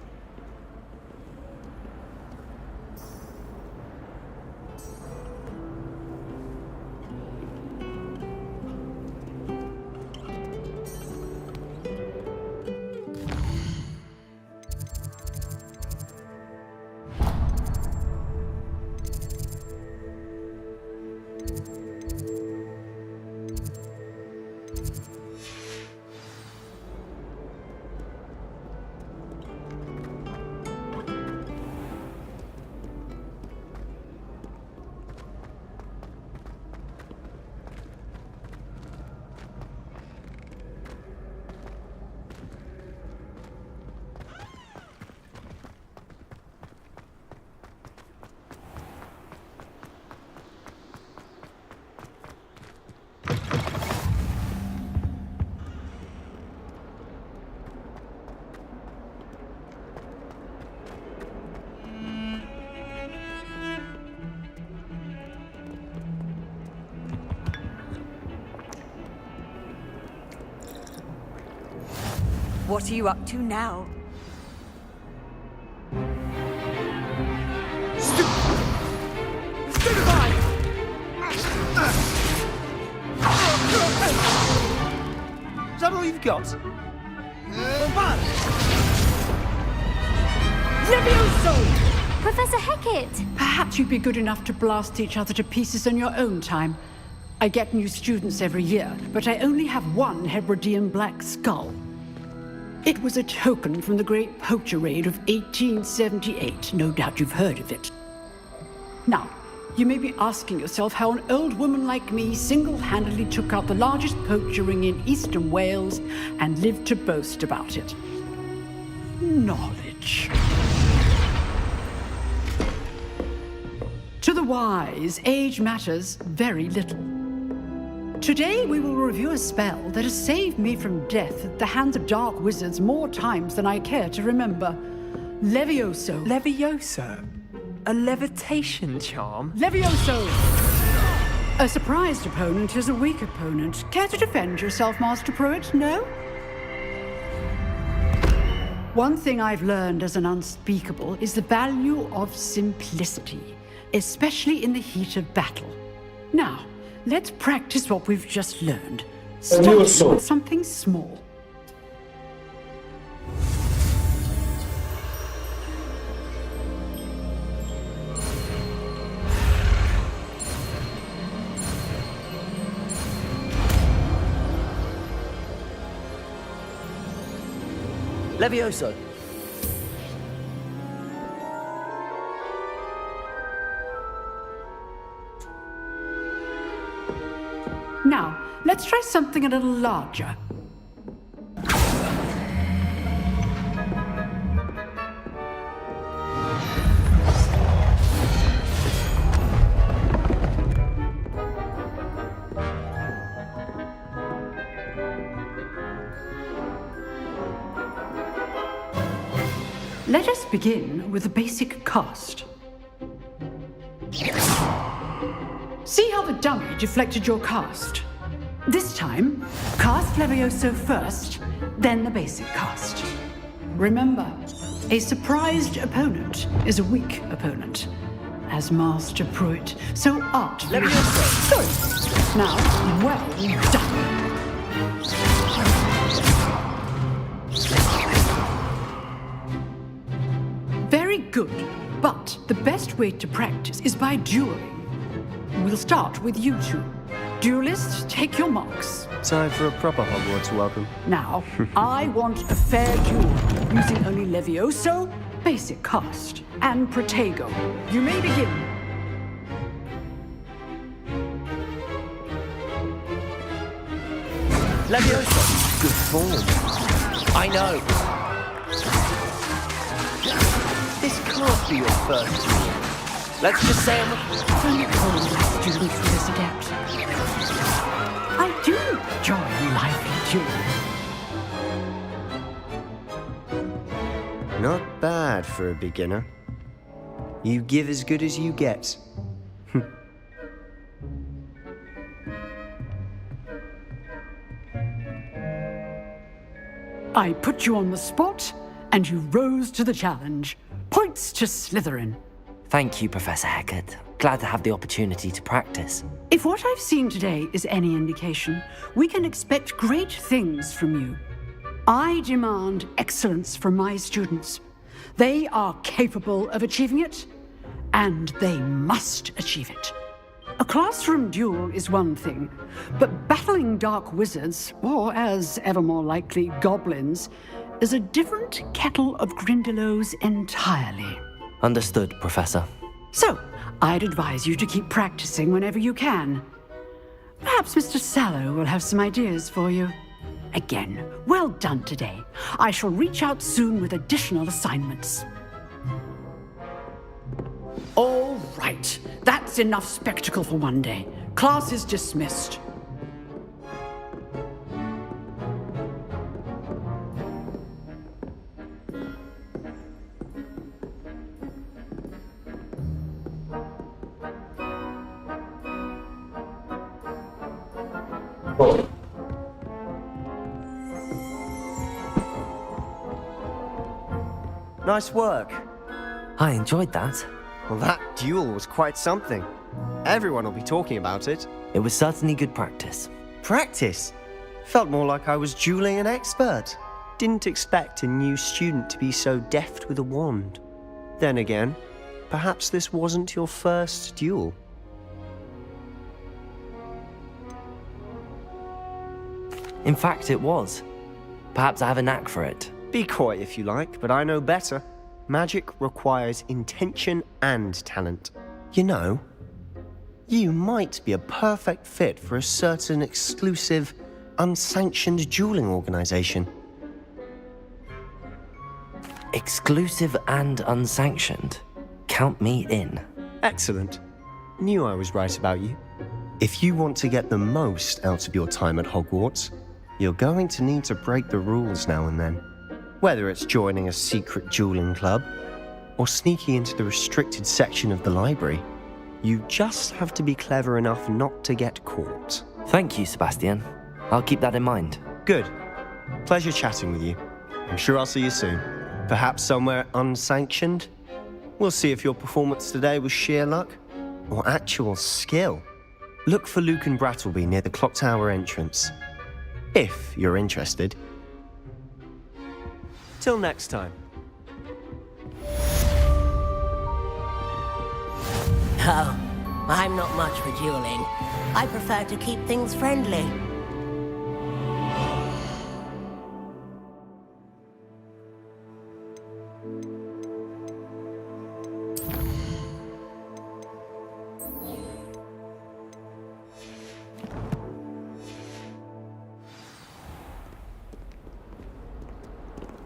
What are you up to now? Is that all you've got? Levioso! Professor Hecat! Perhaps you'd be good enough to blast each other to pieces in your own time. I get new students every year, but I only have one Hebridean black skull. It was a token from the Great Poacher Raid of 1878. No doubt you've heard of it. Now, you may be asking yourself how an old woman like me single-handedly took out the largest poacher ring in eastern Wales and lived to boast about it. Knowledge. To the wise, age matters very little. Today we will review a spell that has saved me from death at the hands of dark wizards more times than I care to remember. Levioso. Levioso? A levitation charm? Levioso! A surprised opponent is a weak opponent. Care to defend yourself, Master Pruitt? No? One thing I've learned as an unspeakable is the value of simplicity, especially in the heat of battle. Now, let's practice what we've just learned. Starting with something small. Levioso. Now, let's try something a little larger. Let us begin with the basic cast. See how the dummy deflected your cast? This time, cast Levioso first, then the basic cast. Remember, a surprised opponent is a weak opponent. As Master Pruitt, so art Levioso. Good. Now, well done. Very good, but the best way to practice is by dueling. We'll start with you two. Duelists, take your marks. Time for a proper Hogwarts welcome. Now, I want a fair duel, using only Levioso, basic cast, and Protego. You may begin. Levioso. Good form. I know. This can't be your first duel. Let's just say I'm a... Don't call my students for this adept. I do enjoy lively dueling. Not bad for a beginner. You give as good as you get. I put you on the spot, and you rose to the challenge. Points to Slytherin. Thank you, Professor Hecat. Glad to have the opportunity to practice. If what I've seen today is any indication, we can expect great things from you. I demand excellence from my students. They are capable of achieving it, and they must achieve it. A classroom duel is one thing, but battling dark wizards, or as ever more likely, goblins, is a different kettle of Grindylows entirely. Understood, Professor. So, I'd advise you to keep practicing whenever you can. Perhaps Mr. Sallow will have some ideas for you. Again, well done today. I shall reach out soon with additional assignments. All right, that's enough spectacle for one day. Class is dismissed. Nice work. I enjoyed that. Well, that duel was quite something. Everyone will be talking about it. It was certainly good practice. Practice? Felt more like I was dueling an expert. Didn't expect a new student to be so deft with a wand. Then again, perhaps this wasn't your first duel. In fact, it was. Perhaps I have a knack for it. Be coy if you like, but I know better. Magic requires intention and talent. You know, you might be a perfect fit for a certain exclusive, unsanctioned dueling organization. Exclusive and unsanctioned? Count me in. Excellent. Knew I was right about you. If you want to get the most out of your time at Hogwarts, you're going to need to break the rules now and then. Whether it's joining a secret dueling club or sneaking into the restricted section of the library, you just have to be clever enough not to get caught. Thank you, Sebastian. I'll keep that in mind. Good. Pleasure chatting with you. I'm sure I'll see you soon. Perhaps somewhere unsanctioned? We'll see if your performance today was sheer luck or actual skill. Look for Luke and Brattleby near the clock tower entrance, if you're interested. Till next time. Oh, I'm not much for dueling. I prefer to keep things friendly.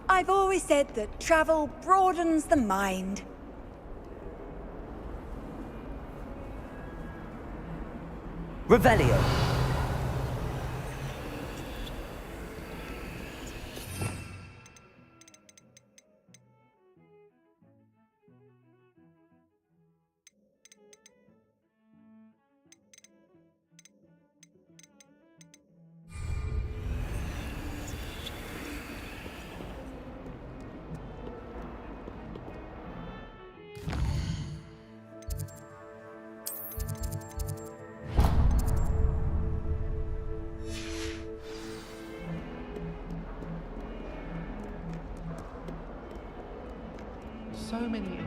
I've always said that travel broadens the mind. Revelio. So many.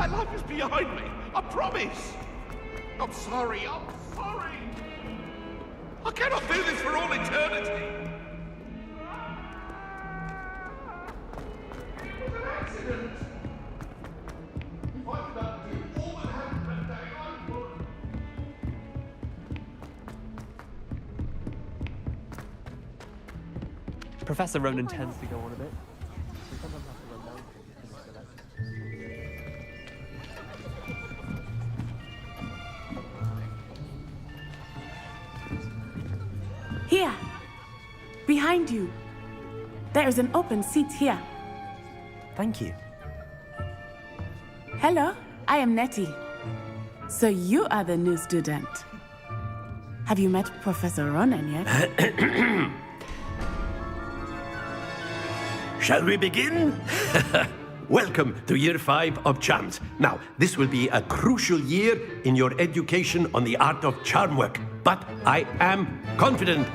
My life is behind me. I promise. I'm sorry. I'm sorry. I cannot do this for all eternity. It was an accident. If I could undo all that happened that day, I would. Professor Ronan tends to go on a bit. Here! Behind you! There is an open seat here. Thank you. Hello, I am Nettie. So you are the new student. Have you met Professor Ronan yet? Shall we begin? Welcome to Year 5 of Charms. Now, this will be a crucial year in your education on the art of charm work. But I am confident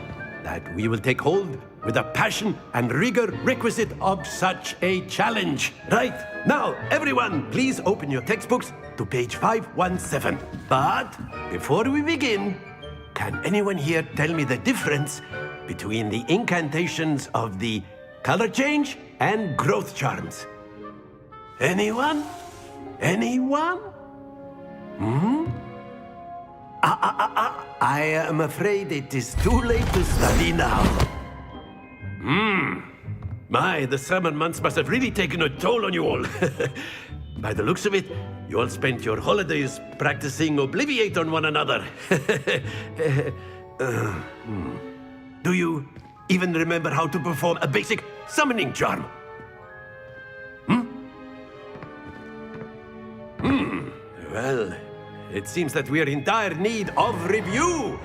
that we will take hold with the passion and rigor requisite of such a challenge. Right, now, everyone, please open your textbooks to page 517. But before we begin, can anyone here tell me the difference between the incantations of the color change and growth charms? Anyone? Anyone? I am afraid it is too late to study now. My, the summer months must have really taken a toll on you all. By the looks of it, you all spent your holidays practicing Obliviate on one another. Do you even remember how to perform a basic summoning charm? Well, it seems that we are in dire need of review.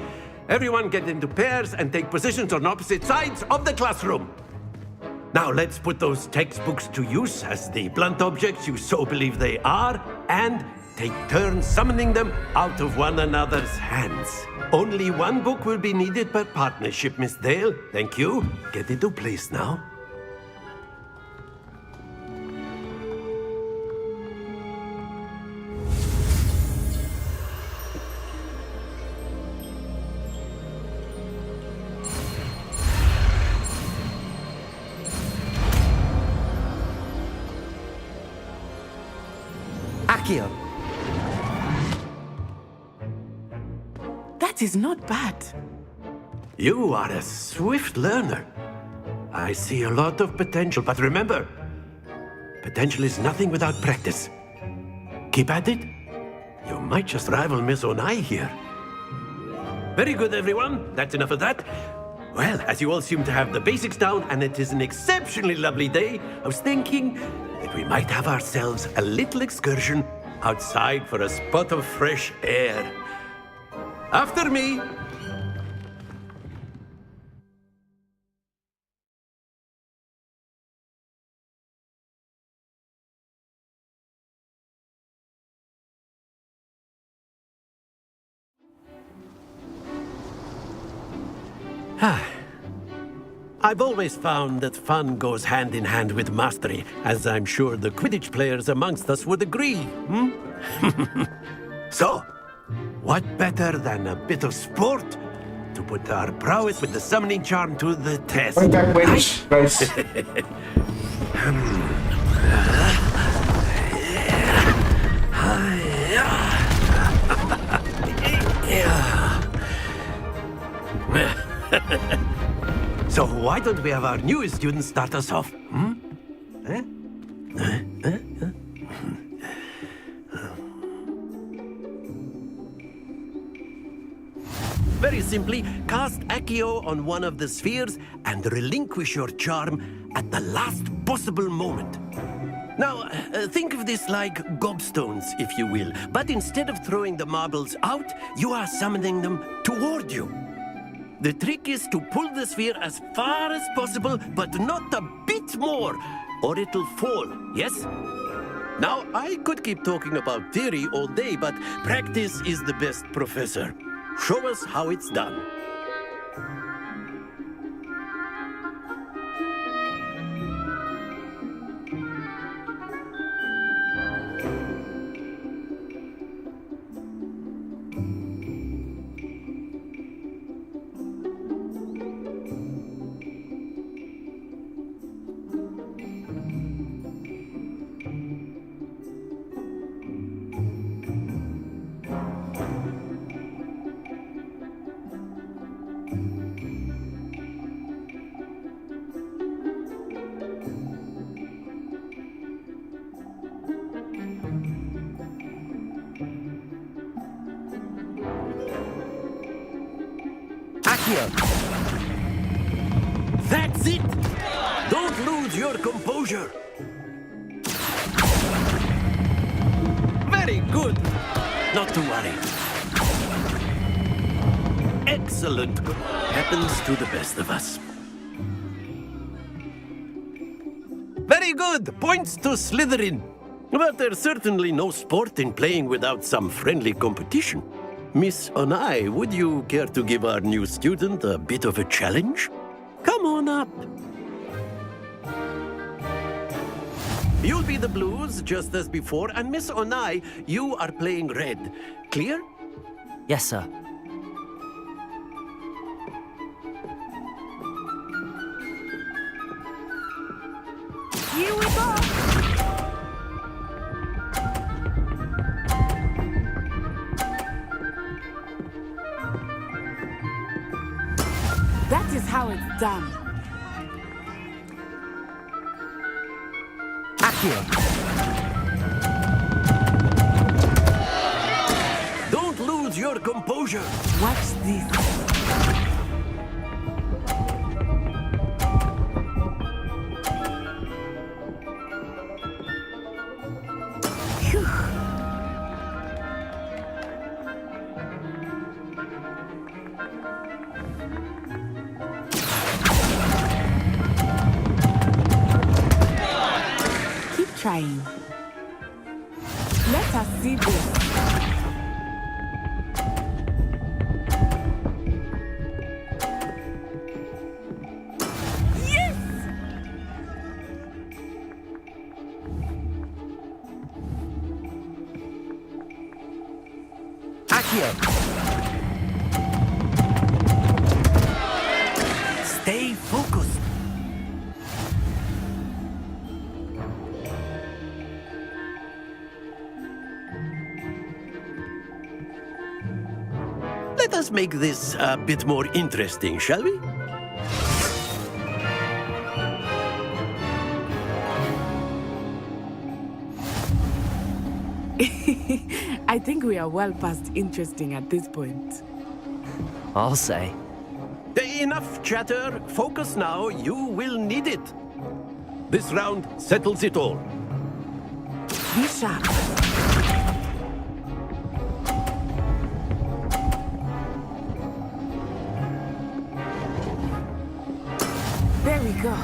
Everyone get into pairs and take positions on opposite sides of the classroom. Now let's put those textbooks to use as the blunt objects you so believe they are, and take turns summoning them out of one another's hands. Only one book will be needed per partnership, Miss Dale. Thank you. Get into place now. Accio. That is not bad. You are a swift learner. I see a lot of potential, but remember, potential is nothing without practice. Keep at it. You might just rival Miss Onai here. Very good, everyone. That's enough of that. Well, as you all seem to have the basics down, and it is an exceptionally lovely day, I was thinking that we might have ourselves a little excursion outside for a spot of fresh air. After me. I've always found that fun goes hand in hand with mastery, as I'm sure the Quidditch players amongst us would agree. So, what better than a bit of sport to put our prowess with the summoning charm to the test? Bring back Quidditch, guys. So why don't we have our newest student start us off? Very simply, cast Accio on one of the spheres and relinquish your charm at the last possible moment. Now, think of this like gobstones, if you will, but instead of throwing the marbles out, you are summoning them toward you. The trick is to pull the sphere as far as possible, but not a bit more, or it'll fall, yes? Now, I could keep talking about theory all day, but practice is the best professor. Show us how it's done. Accio! That's it! Don't lose your composure! Very good! Not to worry. Excellent. Happens to the best of us. Very good! Points to Slytherin. But there's certainly no sport in playing without some friendly competition. Miss Onai, would you care to give our new student a bit of a challenge? Come on up. You'll be the blues, just as before, and Miss Onai, you are playing red. Clear? Yes, sir. Here we go! That is how it's done. Accio. Don't lose your composure. Watch this. Phew. Keep trying. Let us see this. Yes! Accio. Stay focused. Let us make this a bit more interesting, shall we? I think we are well past interesting at this point. I'll say. Enough chatter. Focus now. You will need it. This round settles it all. Be sharp. There we go.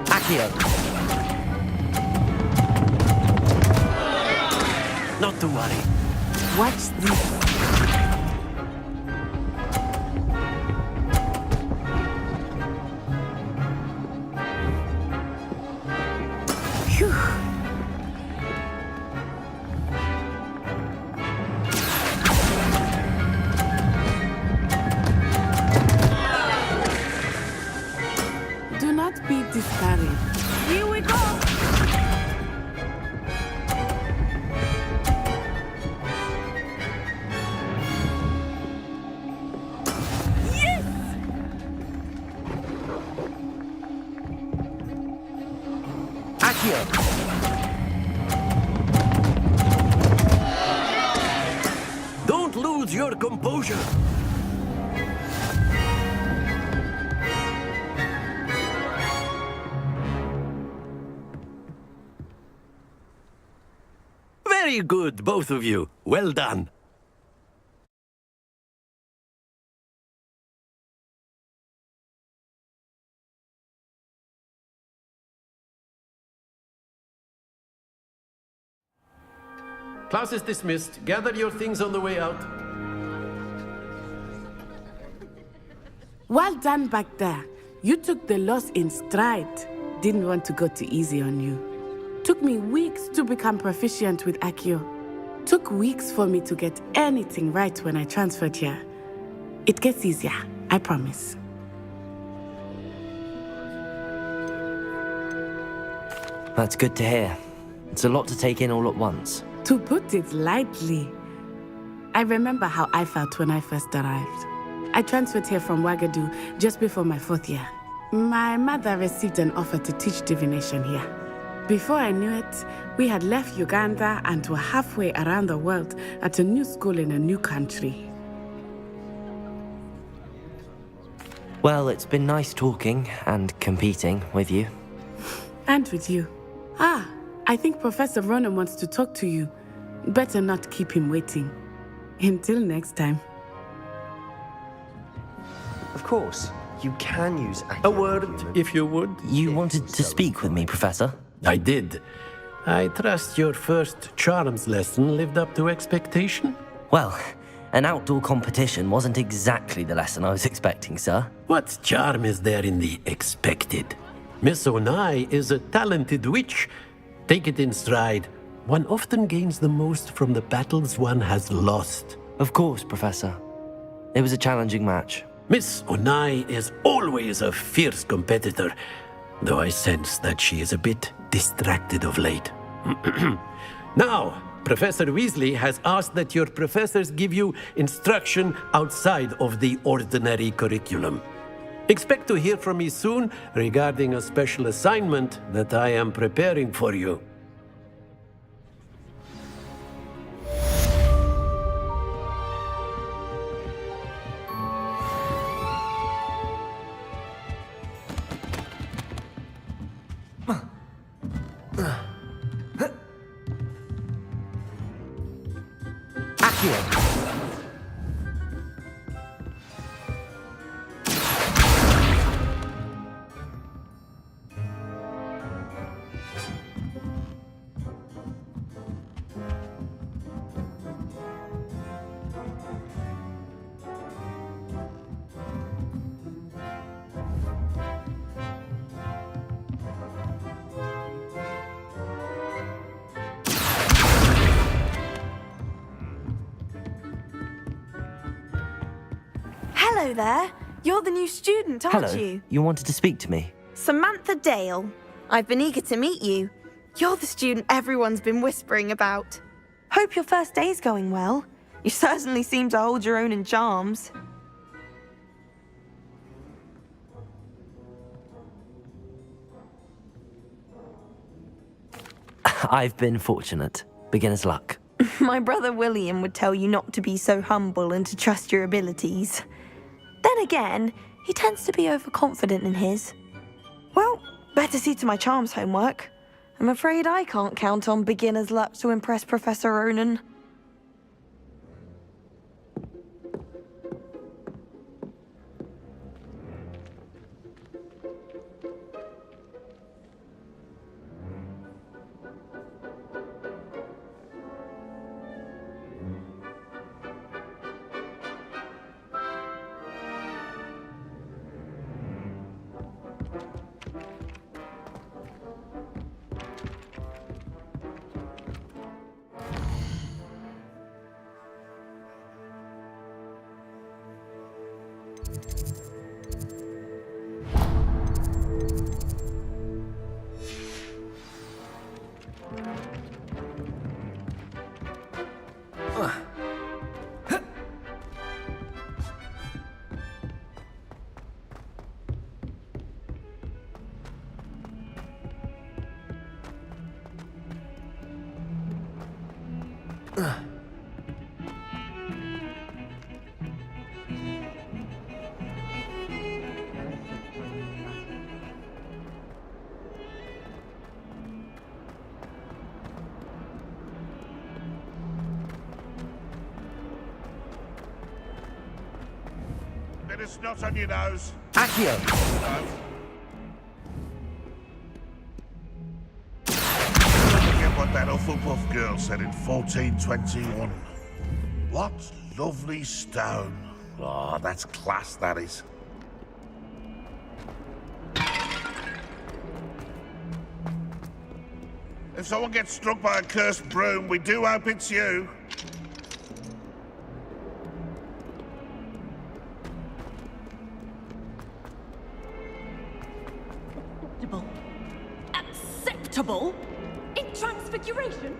Accio. Not to worry. Watch this. Phew. Do not be discouraged. Here we go! Yes! Accio. Don't lose your composure. Very good, both of you. Well done. Class is dismissed. Gather your things on the way out. Well done back there. You took the loss in stride. Didn't want to go too easy on you. Took me weeks to become proficient with Accio. Took weeks for me to get anything right when I transferred here. It gets easier, I promise. That's good to hear. It's a lot to take in all at once. To put it lightly, I remember how I felt when I first arrived. I transferred here from Wagadu just before my 4th year. My mother received an offer to teach divination here. Before I knew it, we had left Uganda and were halfway around the world at a new school in a new country. Well, it's been nice talking and competing with you. And with you. Ah, I think Professor Ronan wants to talk to you. Better not keep him waiting. Until next time. Of course, you can use A word, if you would. You wanted to speak with me, Professor? I did. I trust your first charms lesson lived up to expectation? Well, an outdoor competition wasn't exactly the lesson I was expecting, sir. What charm is there in the expected? Miss Onai is a talented witch. Take it in stride. One often gains the most from the battles one has lost. Of course, Professor. It was a challenging match. Miss Onai is always a fierce competitor, though I sense that she is a bit distracted of late. Now, Professor Weasley has asked that your professors give you instruction outside of the ordinary curriculum. Expect to hear from me soon regarding a special assignment that I am preparing for you. Hello there. You're the new student, aren't Hello. you? You wanted to speak to me? Samantha Dale. I've been eager to meet you. You're the student everyone's been whispering about. Hope your first day's going well. You certainly seem to hold your own in charms. I've been fortunate. Beginner's luck. My brother William would tell you not to be so humble and to trust your abilities. Then again, he tends to be overconfident in his. Well, better see to my charms homework. I'm afraid I can't count on beginner's luck to impress Professor Ronan. Bit of snot on your nose. Accio! Forget what that Hufflepuff girl said in 1421. What lovely stone. Oh, that's class, that is. If someone gets struck by a cursed broom, we do hope it's you. Acceptable? In Transfiguration?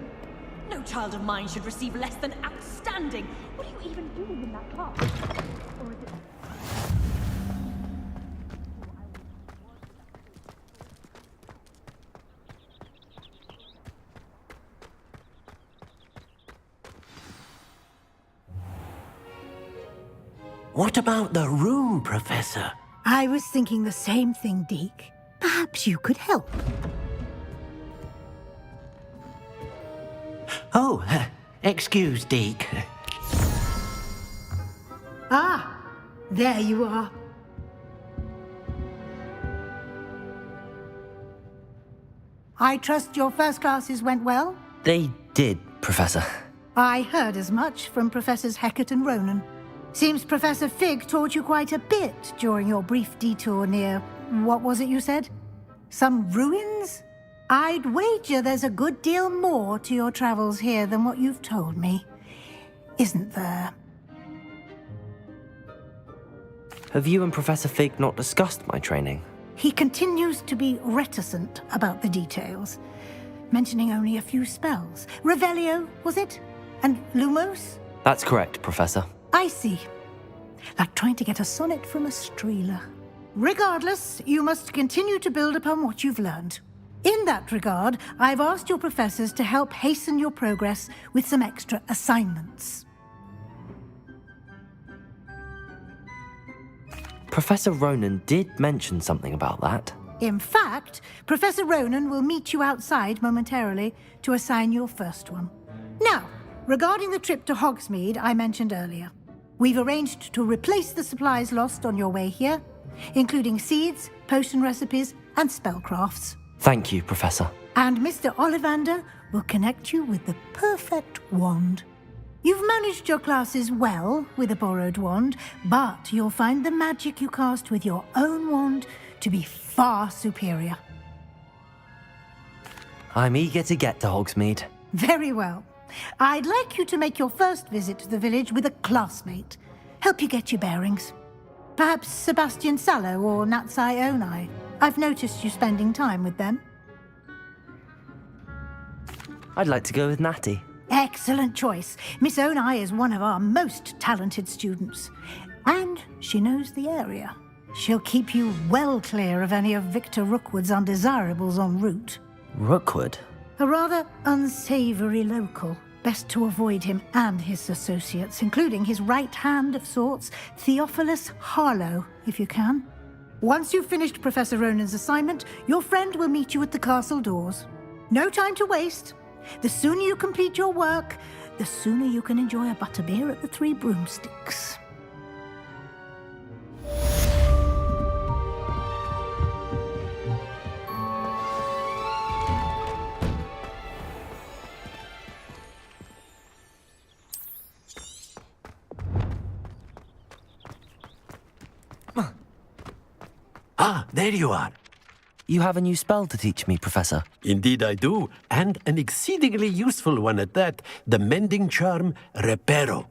No child of mine should receive less than outstanding. What are you even doing in that class? Or is it... What about the room, Professor? I was thinking the same thing, Deke. Perhaps you could help. Oh, excuse, Deke. Ah, there you are. I trust your first classes went well? They did, Professor. I heard as much from Professors Hecat and Ronan. Seems Professor Fig taught you quite a bit during your brief detour near... what was it you said? Some ruins? I'd wager there's a good deal more to your travels here than what you've told me. Isn't there? Have you and Professor Fig not discussed my training? He continues to be reticent about the details, mentioning only a few spells. Revelio, was it? And Lumos? That's correct, Professor. I see. Like trying to get a sonnet from a streeler. Regardless, you must continue to build upon what you've learned. In that regard, I've asked your professors to help hasten your progress with some extra assignments. Professor Ronan did mention something about that. In fact, Professor Ronan will meet you outside momentarily to assign your first one. Now, regarding the trip to Hogsmeade I mentioned earlier, we've arranged to replace the supplies lost on your way here, including seeds, potion recipes, and spellcrafts. Thank you, Professor. And Mr. Ollivander will connect you with the perfect wand. You've managed your classes well with a borrowed wand, but you'll find the magic you cast with your own wand to be far superior. I'm eager to get to Hogsmeade. Very well. I'd like you to make your first visit to the village with a classmate. Help you get your bearings. Perhaps Sebastian Sallow or Natsai Onai. I've noticed you spending time with them. I'd like to go with Natty. Excellent choice. Miss Onai is one of our most talented students. And she knows the area. She'll keep you well clear of any of Victor Rookwood's undesirables en route. Rookwood? A rather unsavory local. Best to avoid him and his associates, including his right hand of sorts, Theophilus Harlow, if you can. Once you've finished Professor Ronan's assignment, your friend will meet you at the castle doors. No time to waste. The sooner you complete your work, the sooner you can enjoy a butterbeer at the Three Broomsticks. Ah, there you are. You have a new spell to teach me, Professor. Indeed I do, and an exceedingly useful one at that. The mending charm, Reparo.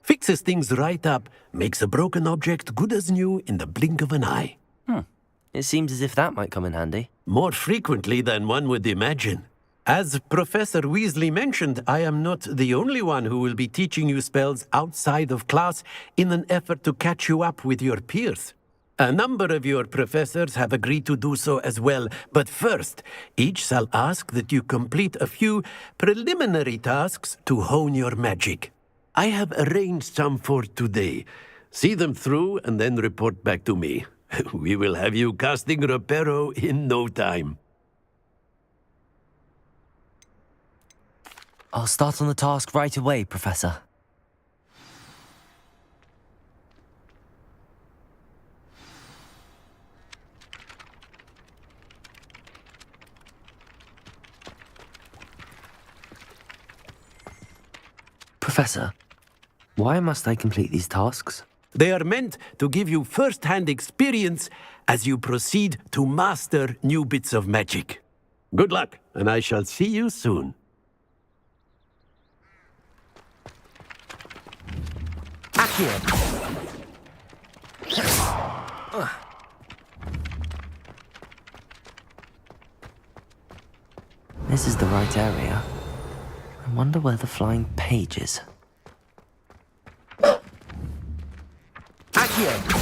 Fixes things right up, makes a broken object good as new in the blink of an eye. It seems as if that might come in handy. More frequently than one would imagine. As Professor Weasley mentioned, I am not the only one who will be teaching you spells outside of class in an effort to catch you up with your peers. A number of your professors have agreed to do so as well, but first, each shall ask that you complete a few preliminary tasks to hone your magic. I have arranged some for today. See them through and then report back to me. We will have you casting Reparo in no time. I'll start on the task right away, Professor. Professor, why must I complete these tasks? They are meant to give you first-hand experience as you proceed to master new bits of magic. Good luck, and I shall see you soon. Accio! This is the right area. I wonder where the flying page is. Accio!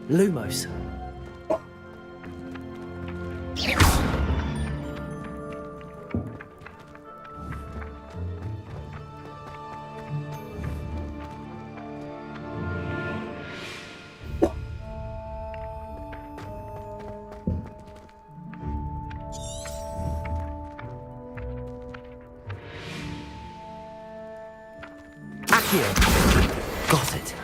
Lumos. Got it.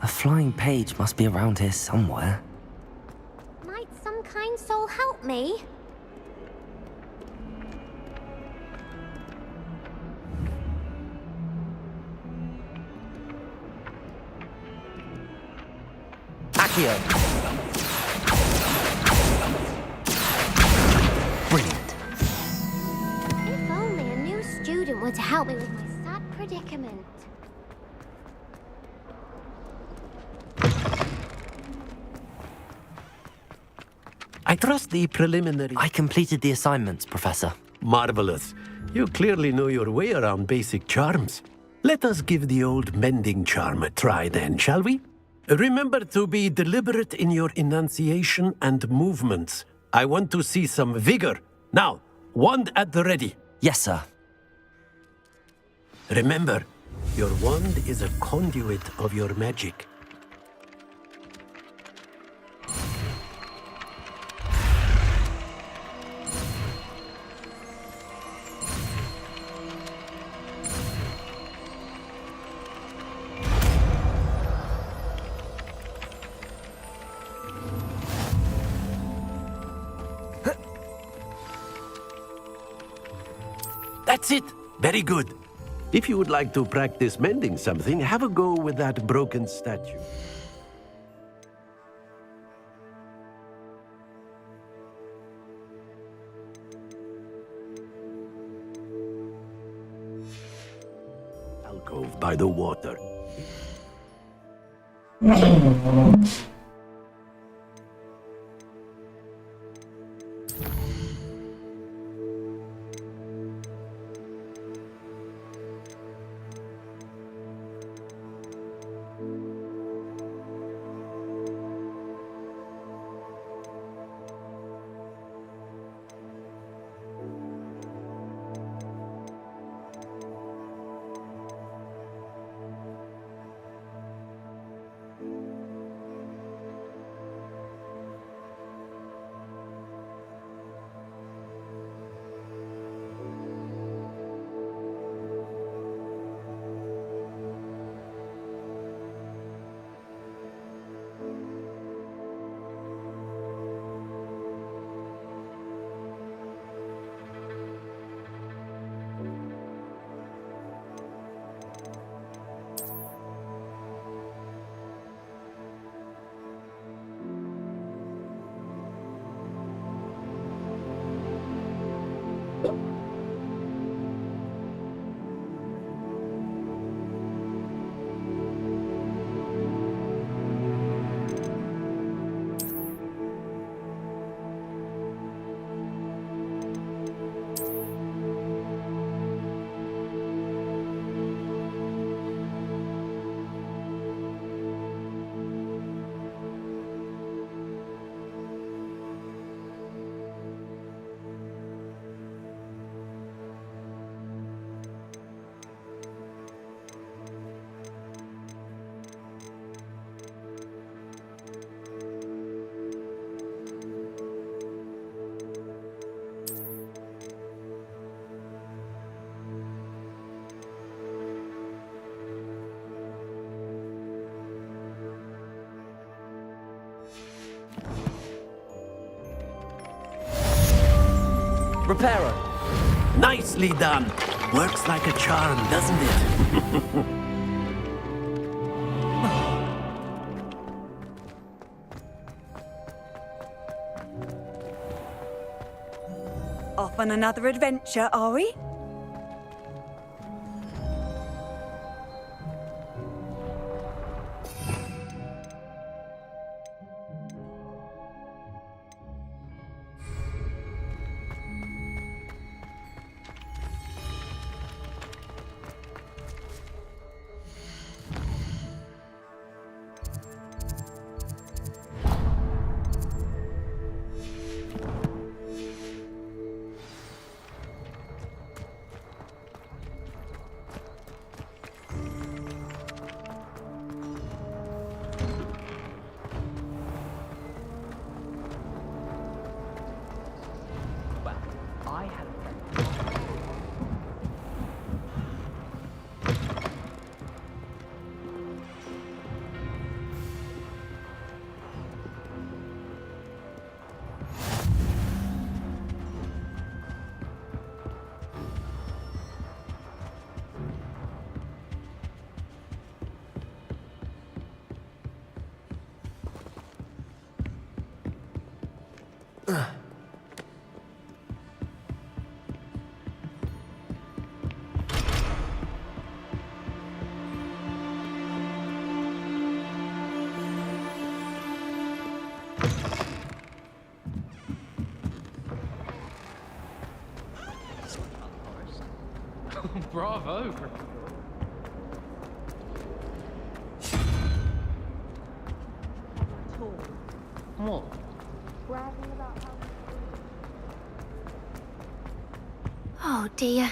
A flying page must be around here somewhere. Might some kind soul help me? Accio. Brilliant. If only a new student were to help me with my sad predicament. I trust the preliminary... I completed the assignments, Professor. Marvelous. You clearly know your way around basic charms. Let us give the old mending charm a try then, shall we? Remember to be deliberate in your enunciation and movements. I want to see some vigor. Now, wand at the ready. Yes, sir. Remember, your wand is a conduit of your magic. That's it. Very good. If you would like to practice mending something, have a go with that broken statue. Alcove by the water. Reparo. Nicely done. Works like a charm, doesn't it? Off on another adventure, are we? Bravo. What? Bragging about how... Oh dear,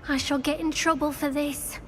I shall get in trouble for this.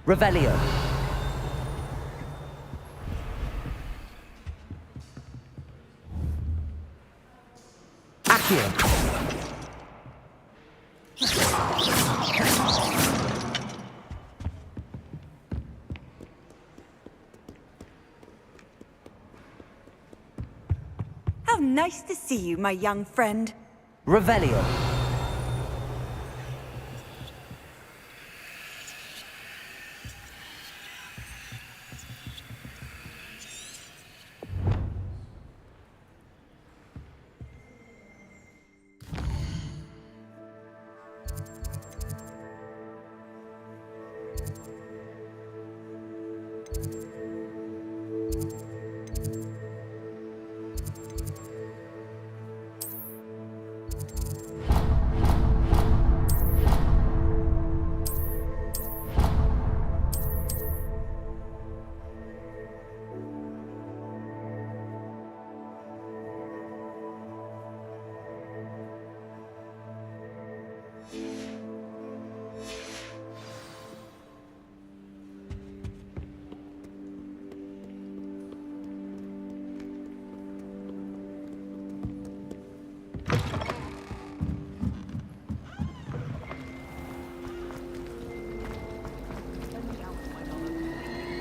Revelio. Accio. How nice to see you, my young friend. Revelio.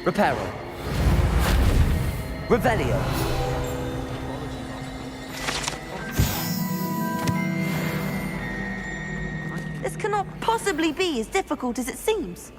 Reparo. Revelio. This cannot possibly be as difficult as it seems.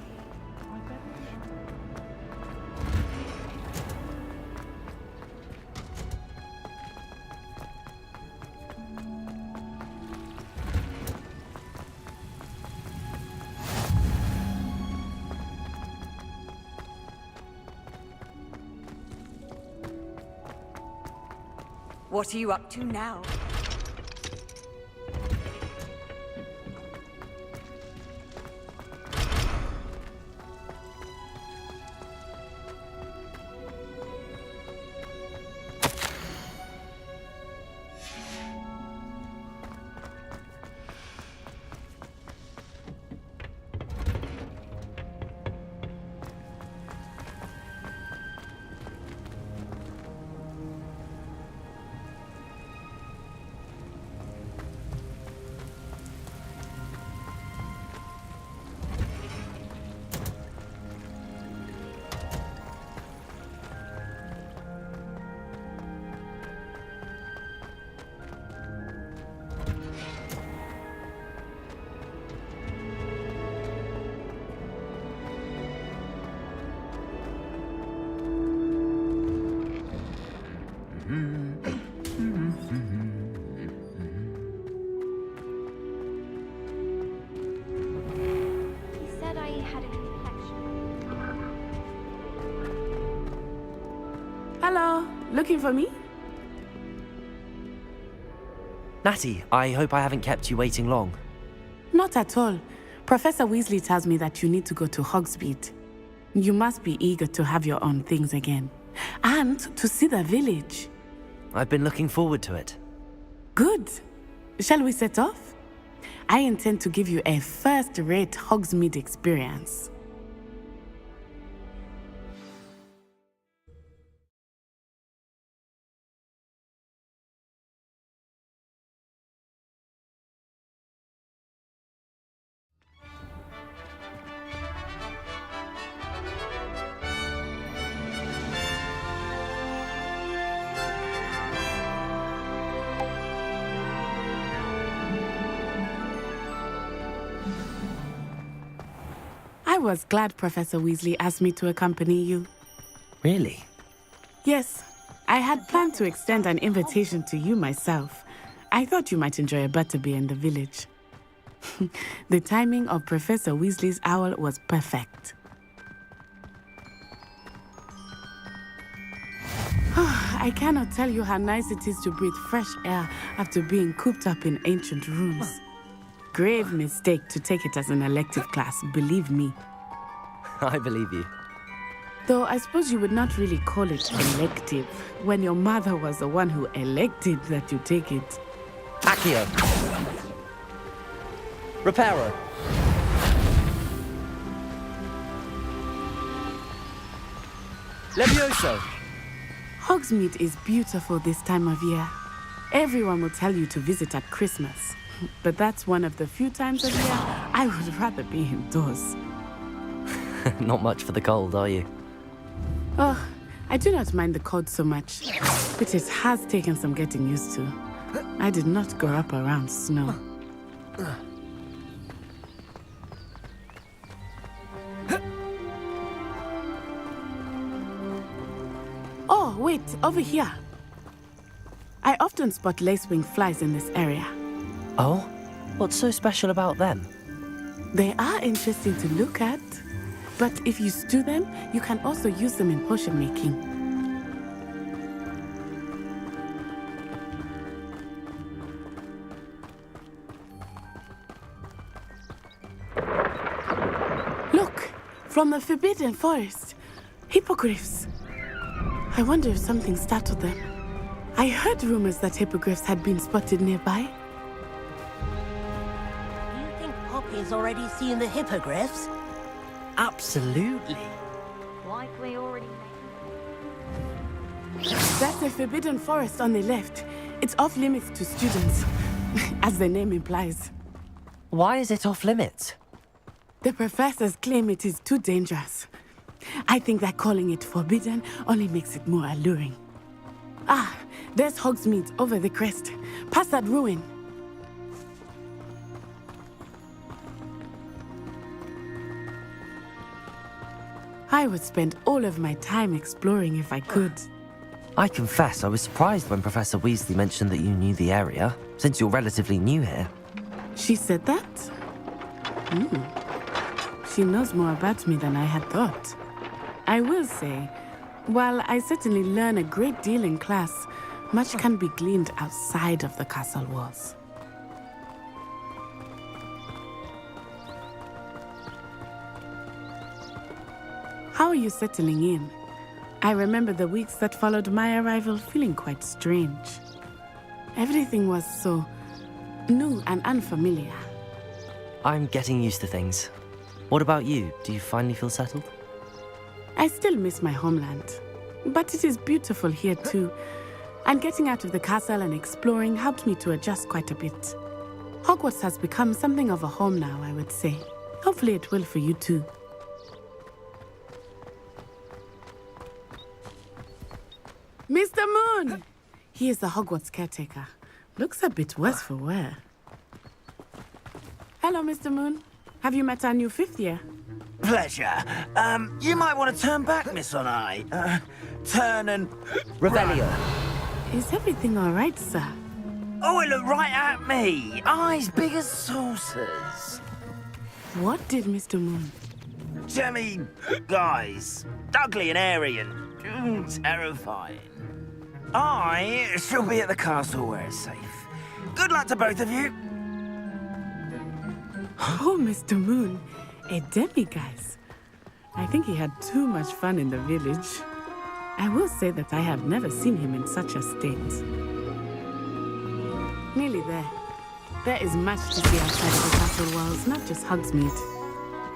What are you up to now? Hello, looking for me? Natty, I hope I haven't kept you waiting long. Not at all. Professor Weasley tells me that you need to go to Hogsmeade. You must be eager to have your own things again. And to see the village. I've been looking forward to it. Good. Shall we set off? I intend to give you a first-rate Hogsmeade experience. I was glad Professor Weasley asked me to accompany you. Really? Yes, I had planned to extend an invitation to you myself. I thought you might enjoy a butterbeer in the village. The timing of Professor Weasley's owl was perfect. I cannot tell you how nice it is to breathe fresh air after being cooped up in ancient rooms. Grave mistake to take it as an elective class, believe me. I believe you. Though I suppose you would not really call it elective, when your mother was the one who elected that you take it. Accio! Reparo! Levioso! Hogsmeade is beautiful this time of year. Everyone will tell you to visit at Christmas. But that's one of the few times of year I would rather be indoors. Not much for the cold, are you? Oh, I do not mind the cold so much, but it has taken some getting used to. I did not grow up around snow. Oh, wait, over here. I often spot lacewing flies in this area. Oh? What's so special about them? They are interesting to look at, but if you stew them, you can also use them in potion making. Look, from the Forbidden Forest, hippogriffs. I wonder if something startled them. I heard rumors that hippogriffs had been spotted nearby. Poppy's already seen the hippogriffs? Absolutely. Like we already That's the Forbidden Forest on the left. It's off limits to students, as the name implies. Why is it off limits? The professors claim it is too dangerous. I think that calling it forbidden only makes it more alluring. Ah, there's Hogsmeade over the crest. Past that ruin. I would spend all of my time exploring if I could. I confess I was surprised when Professor Weasley mentioned that you knew the area, since you're relatively new here. She said that? She knows more about me than I had thought. I will say, while I certainly learn a great deal in class, much can be gleaned outside of the castle walls. How are you settling in? I remember the weeks that followed my arrival feeling quite strange. Everything was so new and unfamiliar. I'm getting used to things. What about you? Do you finally feel settled? I still miss my homeland, but it is beautiful here too. And getting out of the castle and exploring helped me to adjust quite a bit. Hogwarts has become something of a home now, I would say. Hopefully it will for you too. Mr. Moon! He is the Hogwarts caretaker. Looks a bit worse for wear. Hello, Mr. Moon. Have you met our new fifth year? Pleasure. You might want to turn back, Miss On-Eye. Turn and... Revelio. Is everything all right, sir? Oh, it looked right at me. Eyes big as saucers. What did Mr. Moon? Jemmy guys. Ugly and airy and Terrifying. I shall be at the castle where it's safe. Good luck to both of you. Oh, Mr. Moon, a demiguise. I think he had too much fun in the village. I will say that I have never seen him in such a state. Nearly there. There is much to see outside of the castle walls, not just Hogsmeade.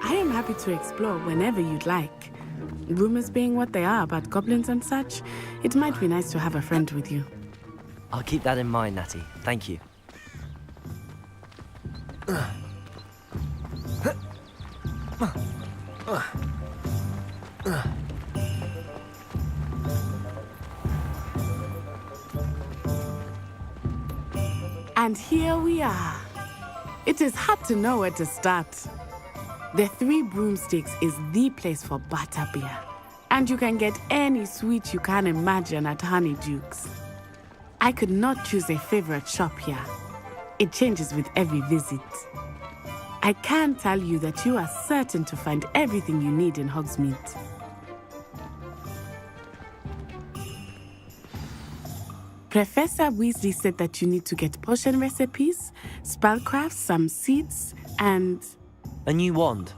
I am happy to explore whenever you'd like. Rumors being what they are about goblins and such, it might be nice to have a friend with you. I'll keep that in mind, Natty. Thank you. And here we are. It is hard to know where to start. The Three Broomsticks is the place for butterbeer. And you can get any sweet you can imagine at Honeyduke's. I could not choose a favorite shop here. It changes with every visit. I can tell you that you are certain to find everything you need in Hogsmeade. Professor Weasley said that you need to get potion recipes, spellcrafts, some seeds, and... A new wand?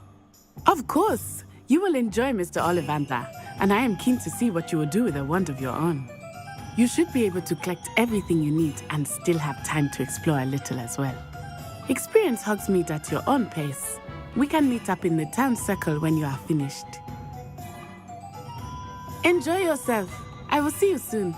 Of course! You will enjoy Mr. Ollivander, and I am keen to see what you will do with a wand of your own. You should be able to collect everything you need and still have time to explore a little as well. Experience Hogsmeade at your own pace. We can meet up in the town circle when you are finished. Enjoy yourself. I will see you soon.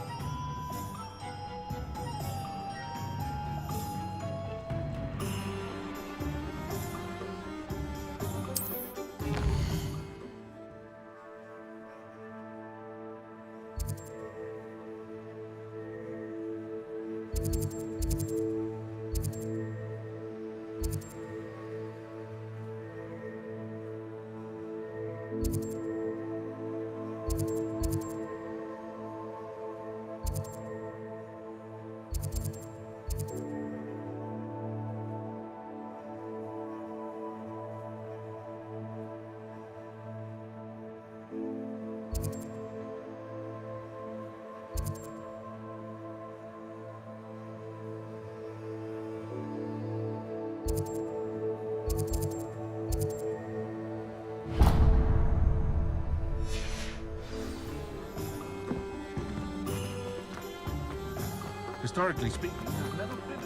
Historically speaking, there's never been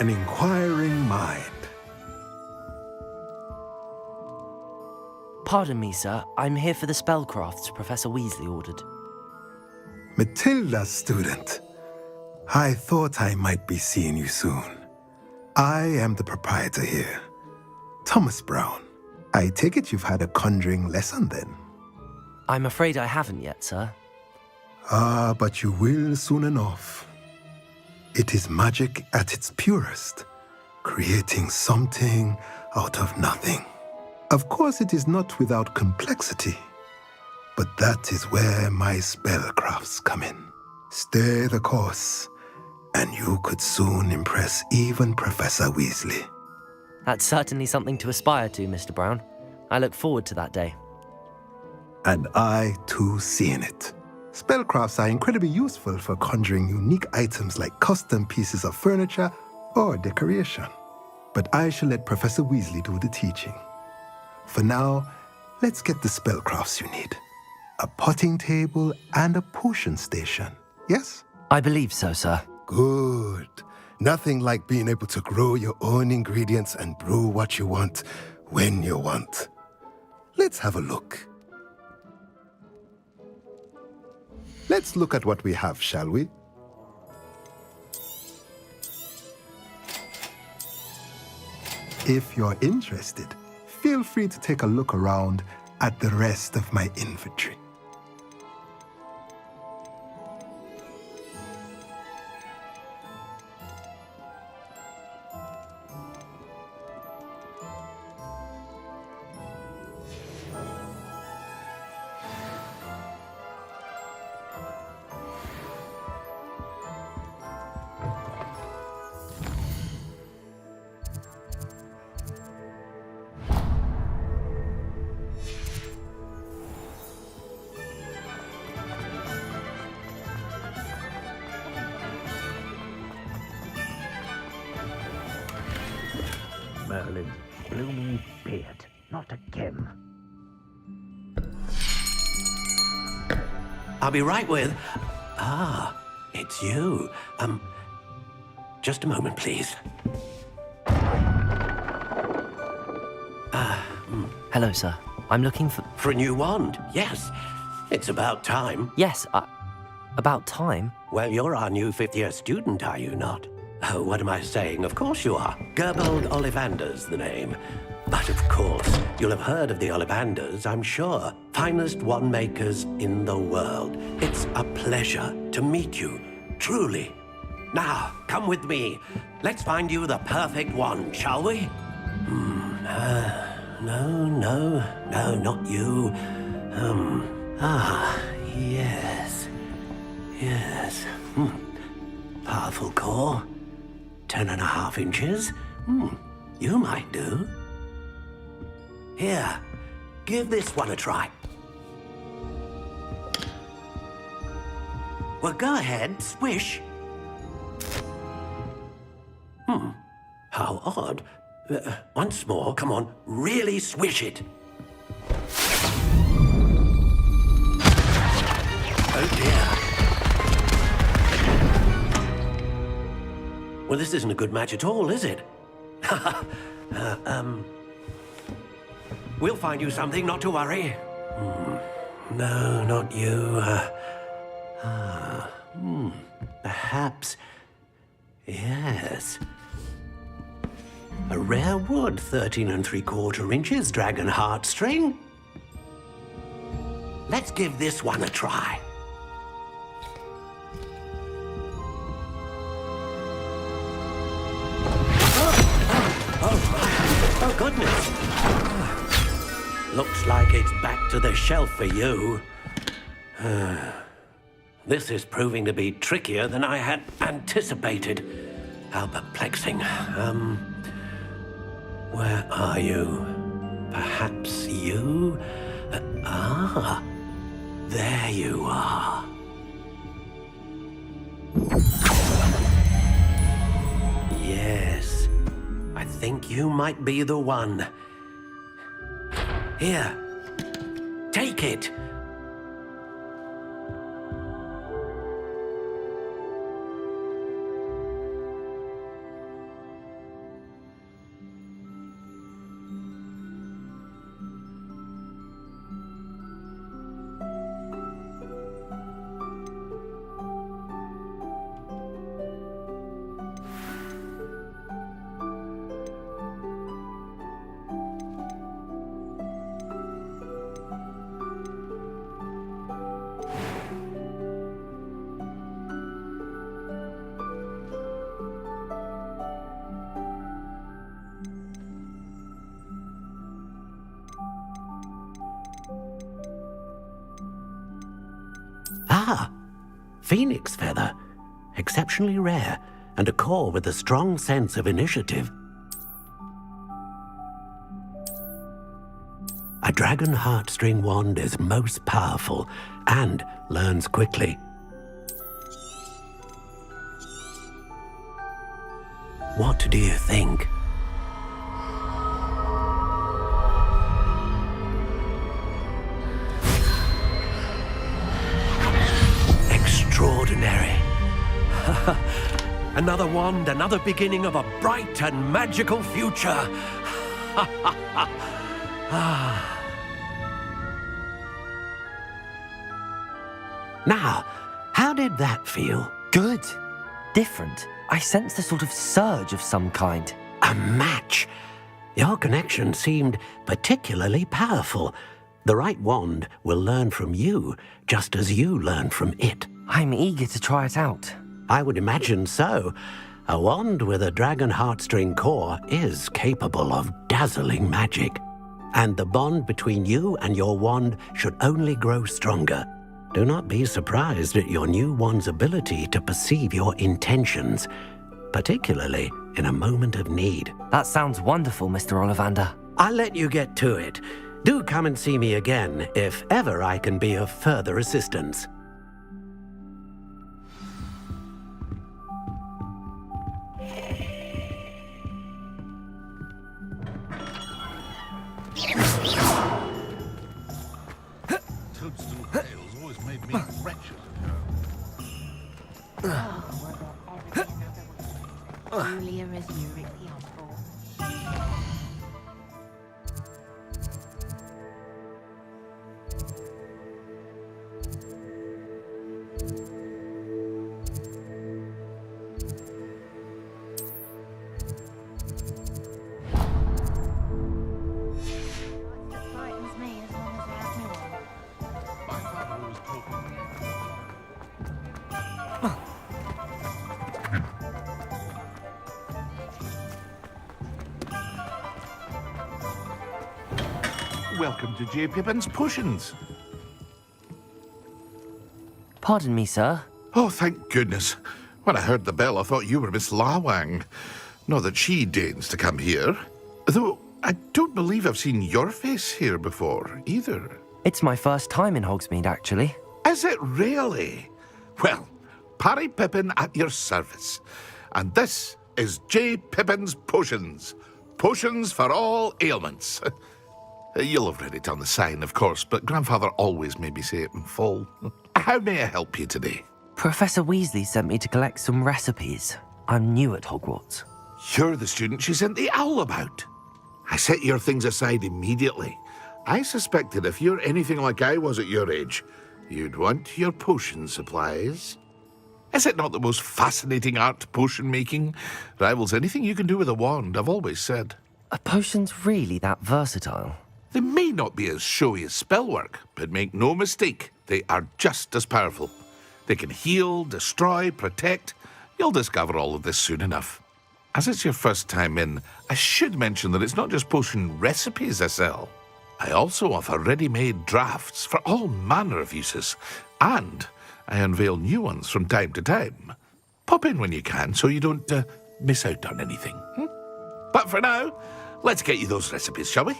an inquiring mind. Pardon me, sir. I'm here for the spellcrafts Professor Weasley ordered. Matilda's student. I thought I might be seeing you soon. I am the proprietor here, Thomas Brown. I take it you've had a conjuring lesson then? I'm afraid I haven't yet, sir. Ah, but you will soon enough. It is magic at its purest, creating something out of nothing. Of course, it is not without complexity, but that is where my spellcrafts come in. Stay the course, And you could soon impress even Professor Weasley. That's certainly something to aspire to, Mr. Brown. I look forward to that day. And I, too, see in it. Spellcrafts are incredibly useful for conjuring unique items like custom pieces of furniture or decoration. But I shall let Professor Weasley do the teaching. For now, let's get the spellcrafts you need. A potting table and a potion station, yes? I believe so, sir. Good. Nothing like being able to grow your own ingredients and brew what you want when you want. Let's have a look. Let's look at what we have, shall we? If you're interested, feel free to take a look around at the rest of my inventory. Merlin's blooming beard. Not again. I'll be right with... Ah, it's you. Just a moment, please. Hello, sir. I'm looking for... For a new wand, yes. It's about time. Yes, about time? Well, you're our new fifth-year student, are you not? Oh, what am I saying? Of course you are. Gerbold Ollivander's the name. But of course, you'll have heard of the Ollivanders, I'm sure. Finest wand makers in the world. It's a pleasure to meet you, truly. Now, come with me. Let's find you the perfect wand, shall we? No, not you. Yes. Powerful core. 10.5 inches. You might do. Here, give this one a try. Well, go ahead, swish. How odd. Once more, come on, really swish it. Oh dear. Well, this isn't a good match at all, is it? We'll find you something, not to worry. No, not you. Perhaps. Yes. A rare wood, 13 3/4 inches, dragon heartstring. Let's give this one a try. Oh, goodness. Looks like it's back to the shelf for you. This is proving to be trickier than I had anticipated. How perplexing. Where are you? Perhaps you? There you are. Yes. I think you might be the one. Here. Take it. Ah, phoenix feather. exceptionally rare, and a core with a strong sense of initiative. A dragon heartstring wand is most powerful and learns quickly. What do you think? Extraordinary. Another wand, another beginning of a bright and magical future. Now, how did that feel? Good. Different. I sensed a sort of surge of some kind. A match. Your connection seemed particularly powerful. The right wand will learn from you, just as you learn from it. I'm eager to try it out. I would imagine so. A wand with a dragon heartstring core is capable of dazzling magic. And the bond between you and your wand should only grow stronger. Do not be surprised at your new wand's ability to perceive your intentions, particularly in a moment of need. That sounds wonderful, Mr. Ollivander. I'll let you get to it. Do come and see me again if ever I can be of further assistance. Toadstool tales always made me wretched. Julia is Uric the Uncle. Frightens me as long as they have me on. My father always told me. Welcome to J. Pippin's Potions. Pardon me, sir. Oh, thank goodness. When I heard the bell, I thought you were Miss Lawang. Not that she deigns to come here. Though I don't believe I've seen your face here before, either. It's my first time in Hogsmeade, actually. Is it really? Well, Parry Pippin at your service. And this is J. Pippin's Potions. Potions for all ailments. You'll have read it on the sign, of course, but Grandfather always made me say it in full. How may I help you today? Professor Weasley sent me to collect some recipes. I'm new at Hogwarts. You're the student she sent the owl about. I set your things aside immediately. I suspected if you're anything like I was at your age, you'd want your potion supplies. Is it not the most fascinating art, potion making? Rivals anything you can do with a wand, I've always said. Are potions really that versatile? They may not be as showy as spellwork, but make no mistake, they are just as powerful. They can heal, destroy, protect. You'll discover all of this soon enough. As it's your first time in, I should mention that it's not just potion recipes I sell. I also offer ready-made drafts for all manner of uses, and I unveil new ones from time to time. Pop in when you can so you don't miss out on anything. But for now, let's get you those recipes, shall we?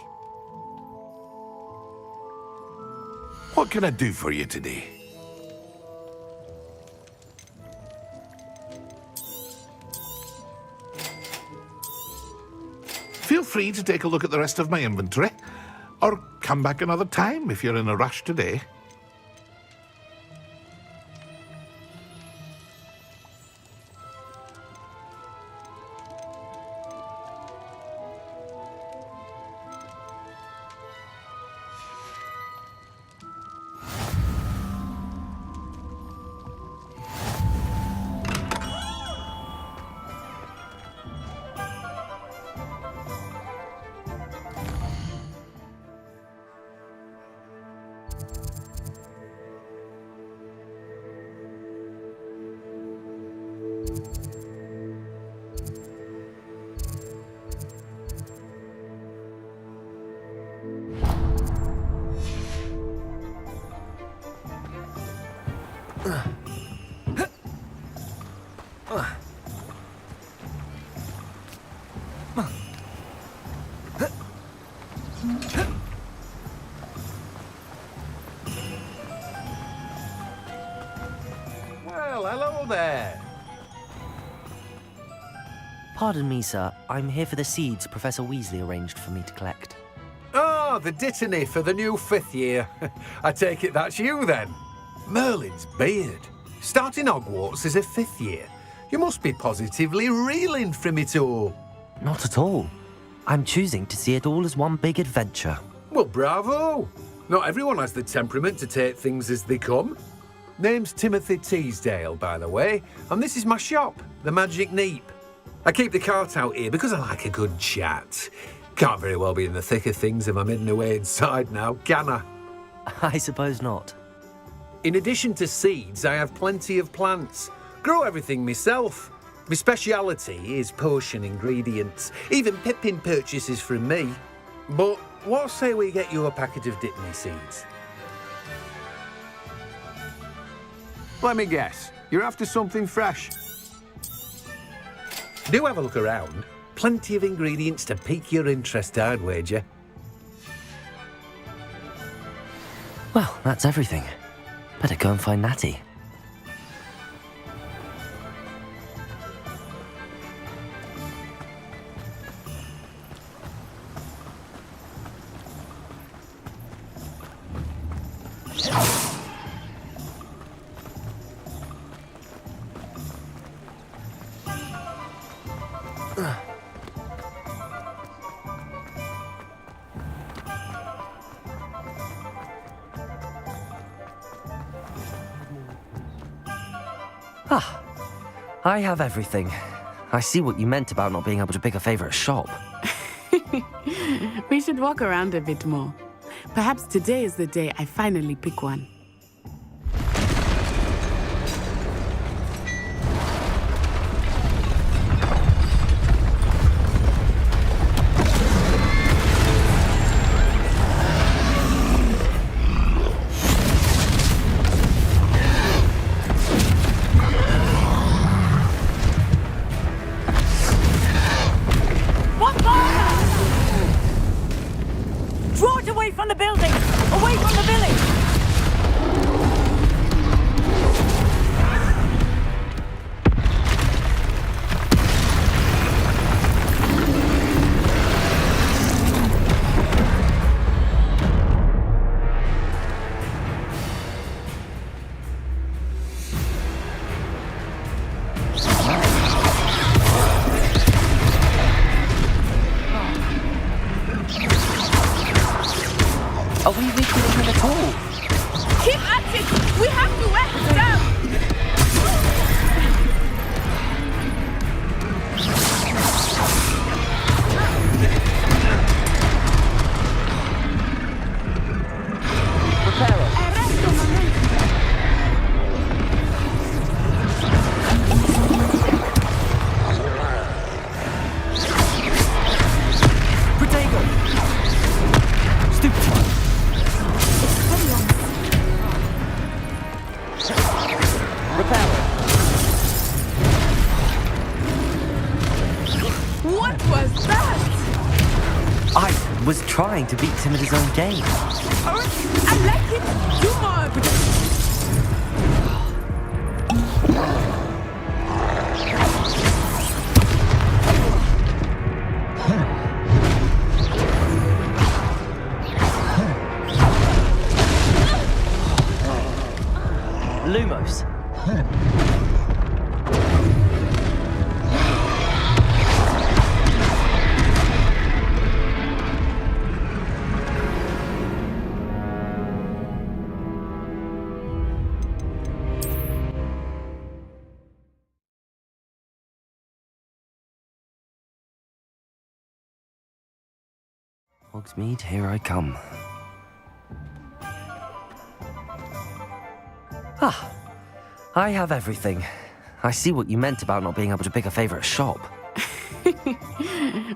What can I do for you today? Feel free to take a look at the rest of my inventory, or come back another time if you're in a rush today. Well, hello there. Pardon me, sir. I'm here for the seeds Professor Weasley arranged for me to collect. Ah, the dittany for the new 5th year. I take it that's you then. Merlin's beard. Starting Hogwarts as a 5th year. You must be positively reeling from it all. Not at all. I'm choosing to see it all as one big adventure. Well, bravo. Not everyone has the temperament to take things as they come. Name's Timothy Teasdale, by the way, and this is my shop, the Magic Neep. I keep the cart out here because I like a good chat. Can't very well be in the thick of things if I'm hidden away inside now, can I? I suppose not. In addition to seeds, I have plenty of plants. Grow everything myself. My speciality is potion ingredients. Even Pippin purchases from me. But what say we get you a packet of Dittany seeds? Let me guess. You're after something fresh. Do have a look around. Plenty of ingredients to pique your interest, I'd wager. Well, that's everything. Better go and find Natty. I have everything. I see what you meant about not being able to pick a favourite shop. We should walk around a bit more. Perhaps today is the day I finally pick one. Trying to beat him at his own game. I like it. Do more. Lumos. Hogsmeade, here I come. I have everything. I see what you meant about not being able to pick a favourite shop.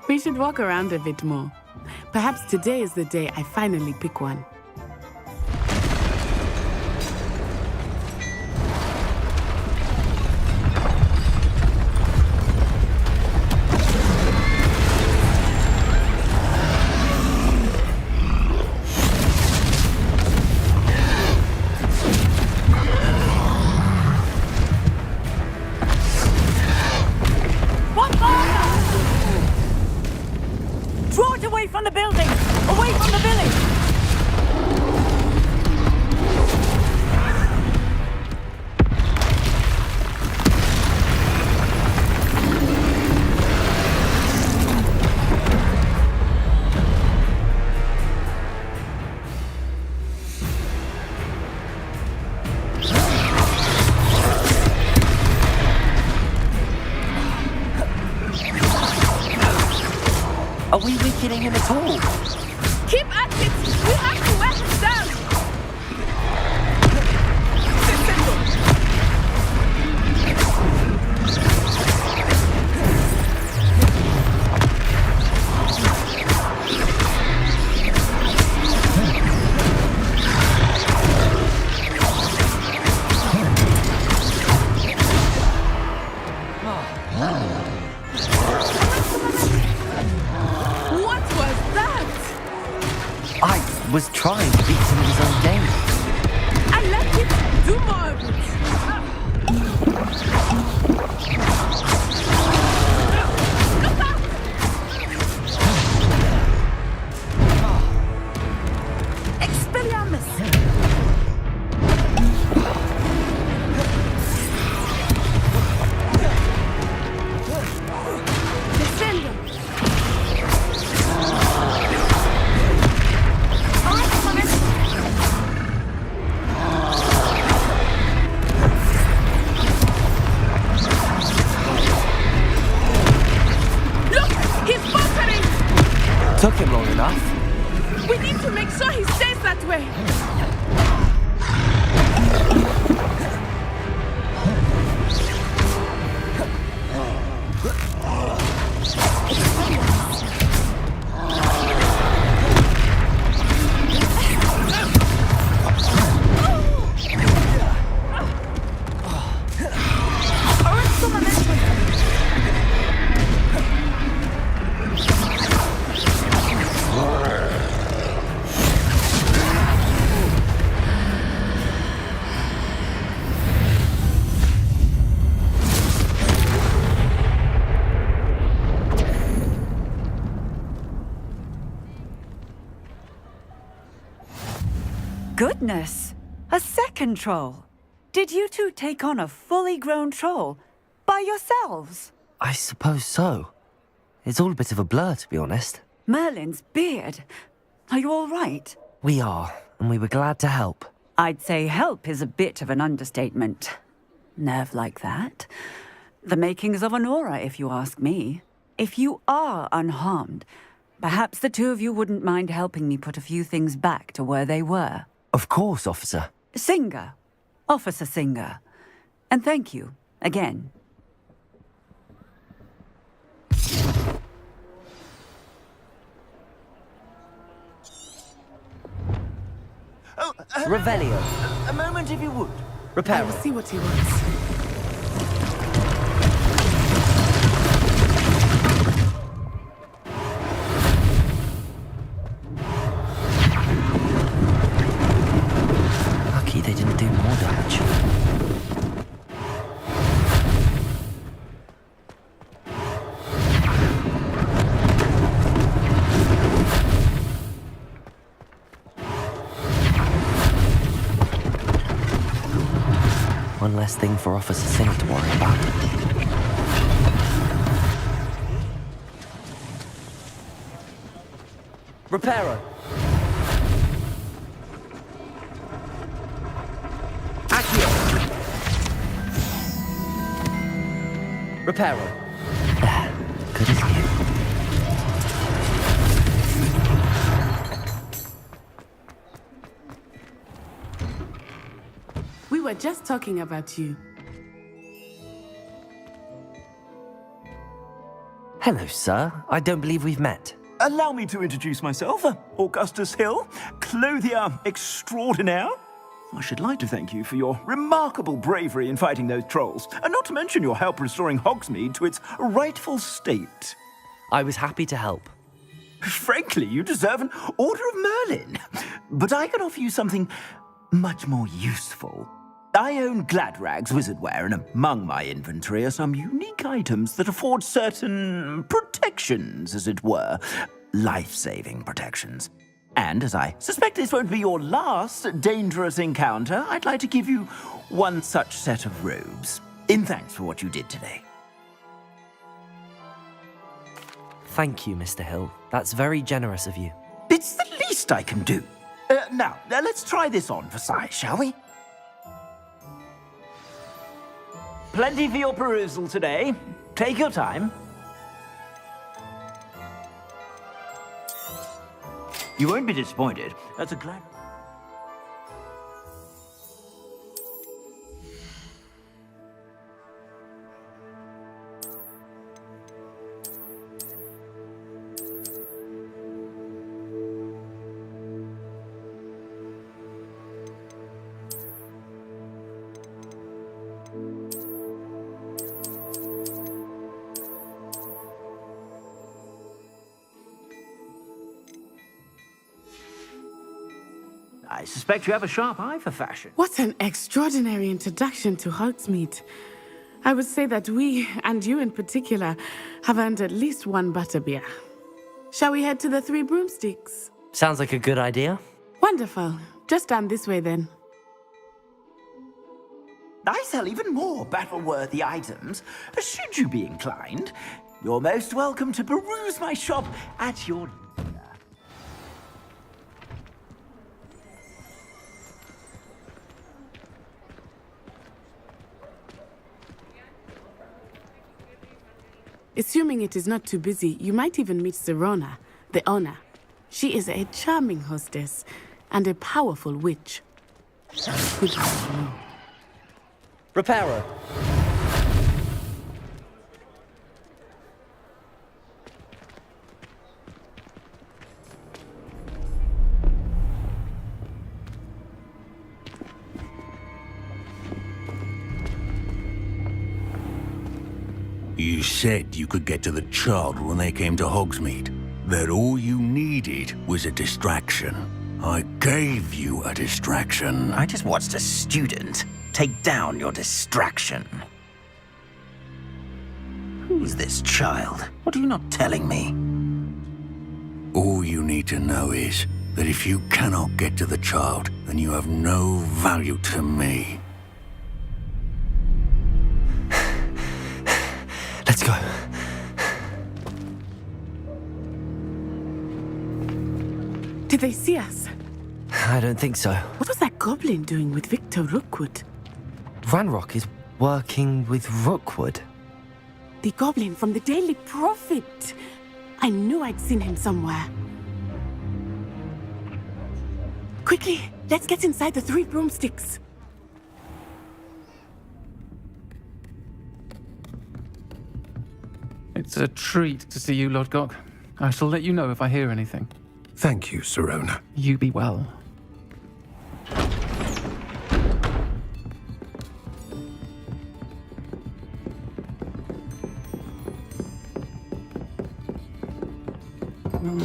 We should walk around a bit more. Perhaps today is the day I finally pick one. Out away from the building! Away from the village! Are we weakening him at all? Keep at it! We have to wear him down! What was that? I was trying to beat him in his own game. I let him do more of it. Look out! Expelliarmus! Descendo! Look! He's bunkering! Took him long enough. We need to make sure he stays that way. Goodness! A second troll! Did you two take on a fully grown troll by yourselves? I suppose so. It's all a bit of a blur, to be honest. Merlin's beard. Are you all right? We are, and we were glad to help. I'd say help is a bit of an understatement. Nerve like that. The makings of an aura, if you ask me. If you are unharmed, perhaps the two of you wouldn't mind helping me put a few things back to where they were. Of course, officer. Singer. Officer Singer. And thank you, again. Oh, Revelio. A moment, if you would. Repair. I will see what he wants. Lucky they didn't do more damage. One less thing for Officer Singer to worry about. Reparo. Accio. Reparo. Good as new. We were just talking about you. Hello, sir. I don't believe we've met. Allow me to introduce myself, Augustus Hill, clothier extraordinaire. I should like to thank you for your remarkable bravery in fighting those trolls, and not to mention your help restoring Hogsmeade to its rightful state. I was happy to help. Frankly, you deserve an Order of Merlin. But I can offer you something much more useful. I own Gladrag's wizardware, and among my inventory are some unique items that afford certain protections, as it were. life-saving protections. And as I suspect this won't be your last dangerous encounter, I'd like to give you one such set of robes, in thanks for what you did today. Thank you, Mr. Hill. That's very generous of you. It's the least I can do. Now, let's try this on for size, shall we? Plenty for your perusal today. Take your time. You won't be disappointed. That's a glad... I suspect you have a sharp eye for fashion. What an extraordinary introduction to Hogsmeade. I would say that we, and you in particular, have earned at least one butterbeer. Shall we head to the Three Broomsticks? Sounds like a good idea. Wonderful. Just down this way then. I sell even more battle-worthy items. Should you be inclined, you're most welcome to peruse my shop at your... Assuming it is not too busy, you might even meet Serona, the owner. She is a charming hostess and a powerful witch. Good to know. Reparo. You said you could get to the child when they came to Hogsmeade. That all you needed was a distraction. I gave you a distraction. I just watched a student take down your distraction. Who's this child? What are you not telling me? All you need to know is that if you cannot get to the child, then you have no value to me. Let's go. Did they see us? I don't think so. What was that goblin doing with Victor Rookwood? Ranrock is working with Rookwood. The goblin from the Daily Prophet. I knew I'd seen him somewhere. Quickly, let's get inside the Three Broomsticks. It's a treat to see you, Lodgok. I shall let you know if I hear anything. Thank you, Serona. You be well.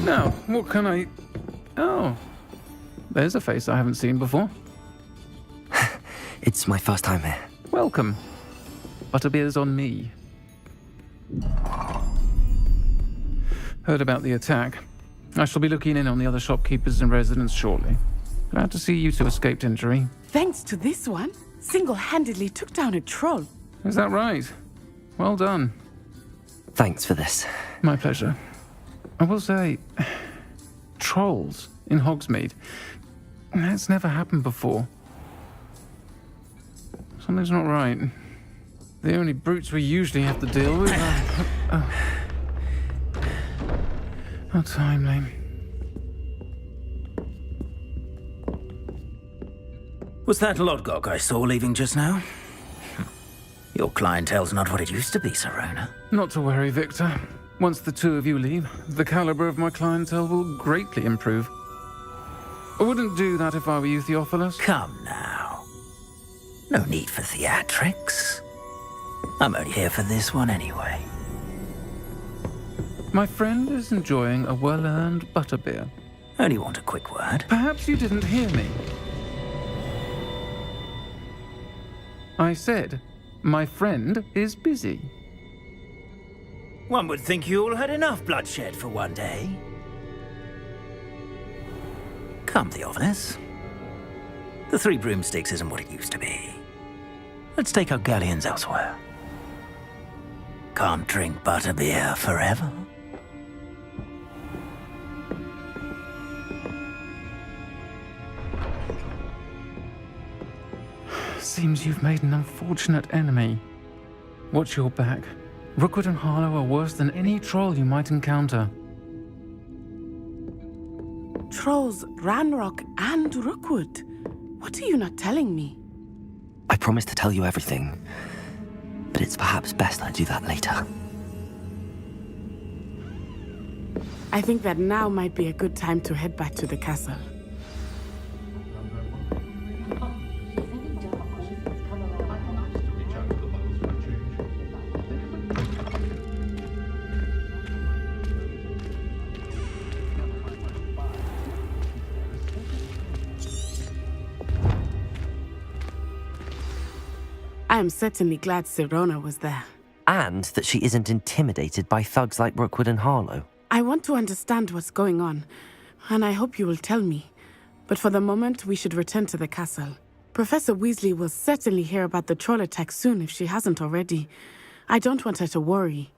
Now, what can I... Oh, there's a face I haven't seen before. It's my first time here. Welcome. Butterbeer's on me. Heard about the attack. I shall be looking in on the other shopkeepers and residents shortly. Glad to see you two escaped injury. Thanks to this one, single-handedly took down a troll. Is that right? Well done. Thanks for this. My pleasure. I will say, trolls in Hogsmeade. That's never happened before. Something's not right. The only brutes we usually have to deal with are... How timely. Was that Lodgok I saw leaving just now? Your clientele's not what it used to be, Serona. Not to worry, Victor. Once the two of you leave, the caliber of my clientele will greatly improve. I wouldn't do that if I were you, Theophilus. Come now. No need for theatrics. I'm only here for this one anyway. My friend is enjoying a well-earned butterbeer. Only want a quick word. Perhaps you didn't hear me. I said, my friend is busy. One would think you all had enough bloodshed for one day. Come, Theophilus. The Three Broomsticks isn't what it used to be. Let's take our galleons elsewhere. Can't drink butterbeer forever. Seems you've made an unfortunate enemy. Watch your back. Rookwood and Harlow are worse than any troll you might encounter. Trolls, Ranrock, and Rookwood. What are you not telling me? I promised to tell you everything, but it's perhaps best I do that later. I think that now might be a good time to head back to the castle. I am certainly glad Sirona was there. And that she isn't intimidated by thugs like Rookwood and Harlow. I want to understand what's going on, and I hope you will tell me. But for the moment, we should return to the castle. Professor Weasley will certainly hear about the troll attack soon if she hasn't already. I don't want her to worry.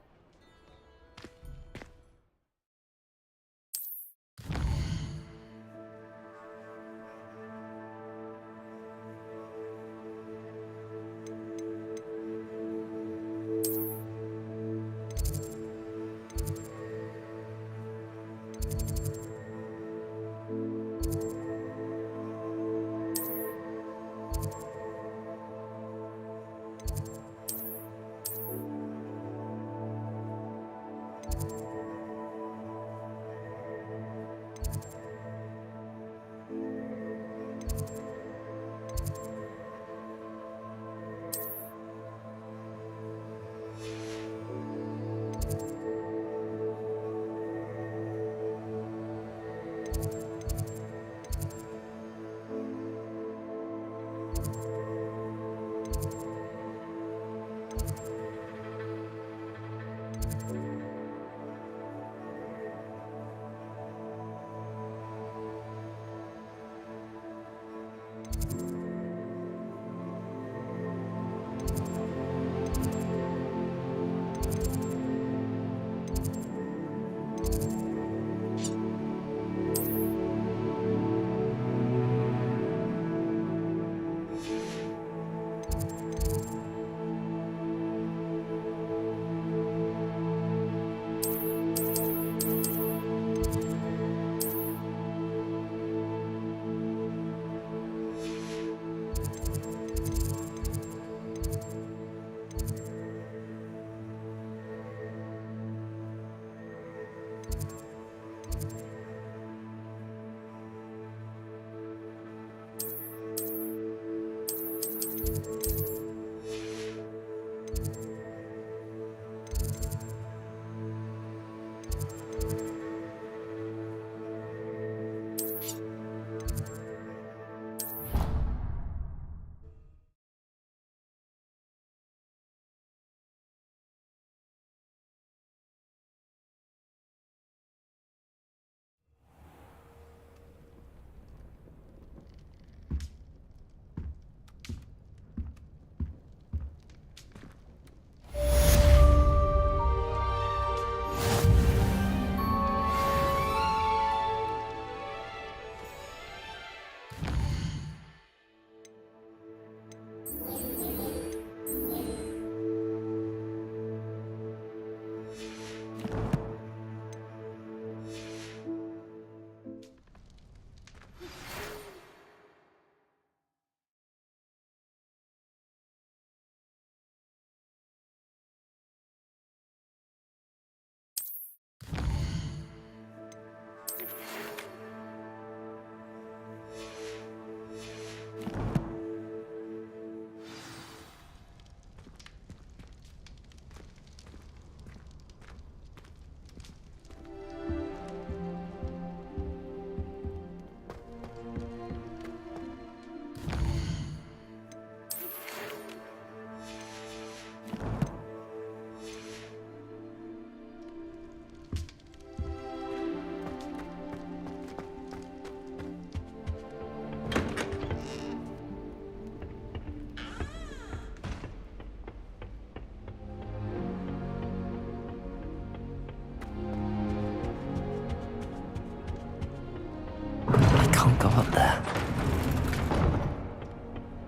go up there?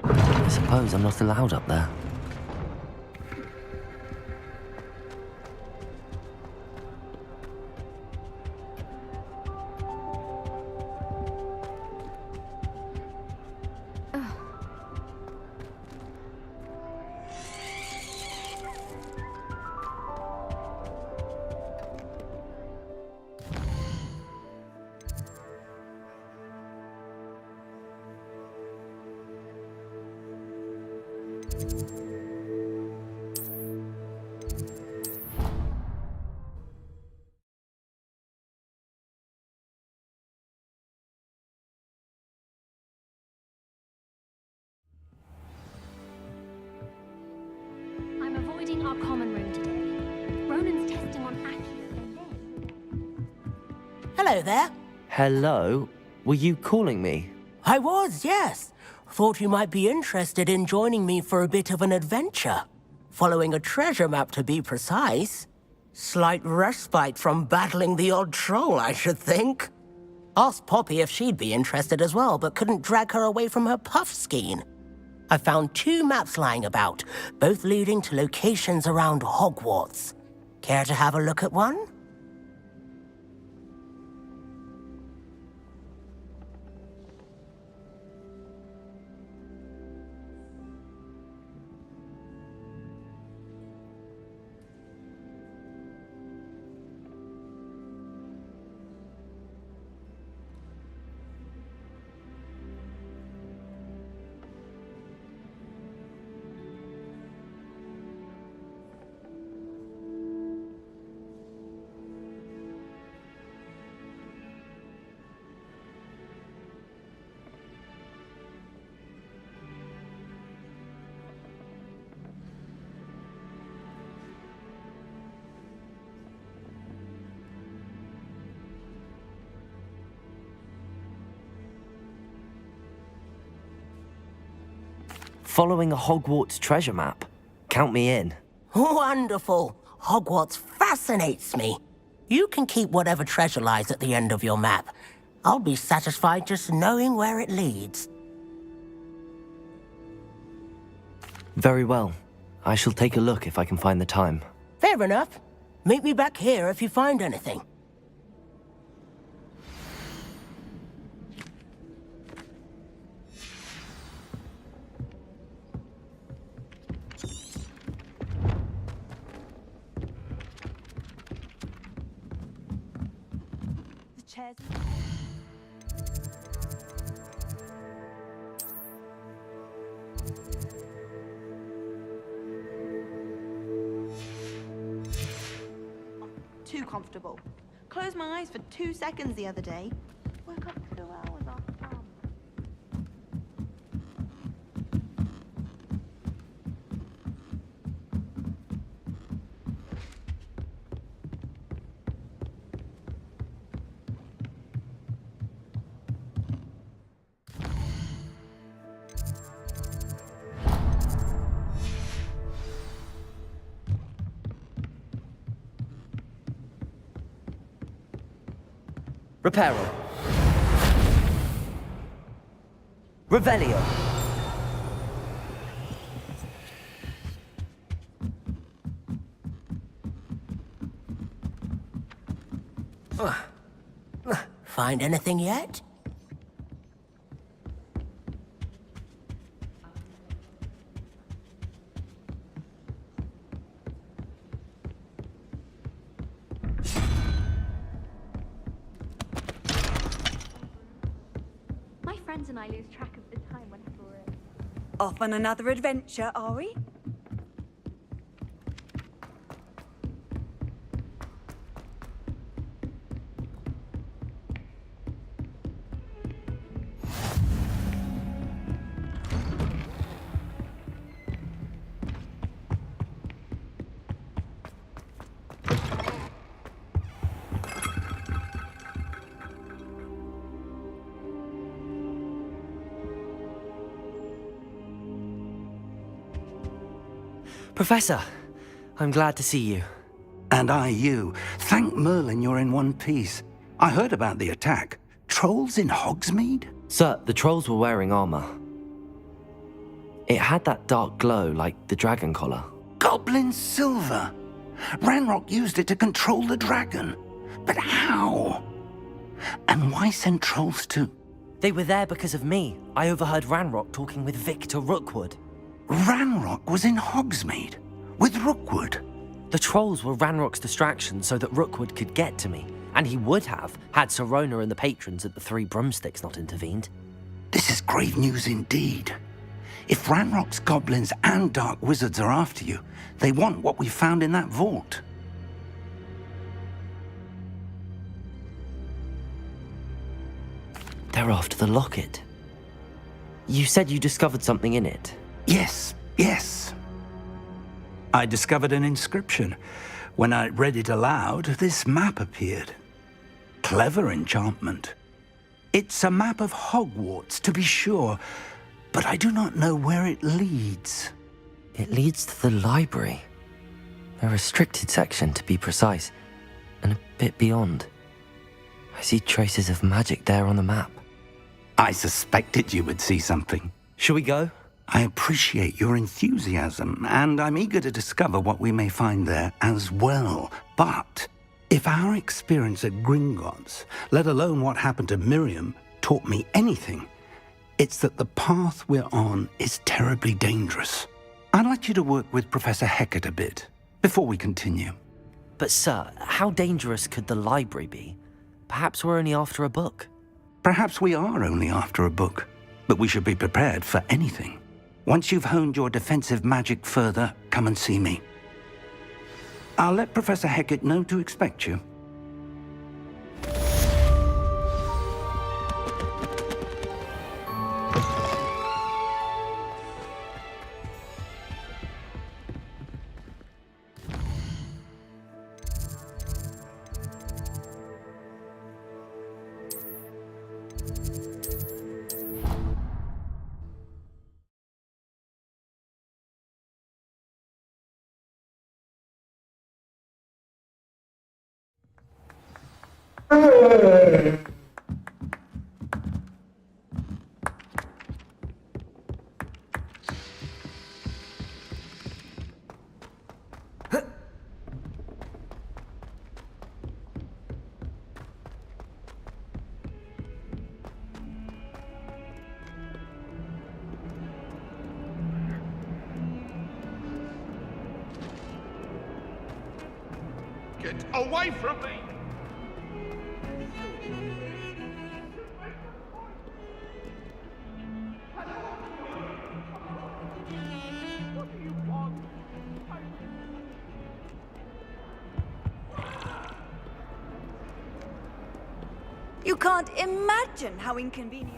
I suppose I'm not allowed up there. I'm avoiding our common room today. Ronan's testing on Accio and then... Hello there. Hello? Were you calling me? I was, yes. Thought you might be interested in joining me for a bit of an adventure. Following a treasure map, to be precise. Slight respite from battling the odd troll, I should think. Asked Poppy if she'd be interested as well, but couldn't drag her away from her puff skein. I found 2 maps lying about, both leading to locations around Hogwarts. Care to have a look at one? Following a Hogwarts treasure map? Count me in. Wonderful. Hogwarts fascinates me. You can keep whatever treasure lies at the end of your map. I'll be satisfied just knowing where it leads. Very well. I shall take a look if I can find the time. Fair enough. Meet me back here if you find anything. Chairs. Too comfortable. Closed my eyes for 2 seconds the other day. Woke up 2 hours after prom. Reparo. Revelio. Find anything yet? My friends and I lose track of the time whenever we're in. Off on another adventure, are we? Professor, I'm glad to see you. And I you. Thank Merlin you're in one piece. I heard about the attack. trolls in Hogsmeade? Sir, the trolls were wearing armor. It had that dark glow like the dragon collar. Goblin silver! Ranrock used it to control the dragon. But how? And why send trolls to... They were there because of me. I overheard Ranrock talking with Victor Rookwood. Ranrock was in Hogsmeade? With Rookwood? The trolls were Ranrock's distraction so that Rookwood could get to me. And he would have, had Sirona and the patrons at the Three Broomsticks not intervened. This is grave news indeed. If Ranrock's goblins and dark wizards are after you, they want what we found in that vault. They're after the locket. You said you discovered something in it. Yes. I discovered an inscription. When I read it aloud, this map appeared. Clever enchantment. It's a map of Hogwarts, to be sure, but I do not know where it leads. It leads to the library. A restricted section, to be precise, and a bit beyond. I see traces of magic there on the map. I suspected you would see something. Shall we go? I appreciate your enthusiasm, and I'm eager to discover what we may find there as well. But if our experience at Gringotts, let alone what happened to Miriam, taught me anything, it's that the path we're on is terribly dangerous. I'd like you to work with Professor Hecat a bit before we continue. But sir, how dangerous could the library be? Perhaps we're only after a book. Perhaps we are only after a book, but we should be prepared for anything. Once you've honed your defensive magic further, come and see me. I'll let Professor Hecat know to expect you. Get away from me! You can't imagine how inconvenient.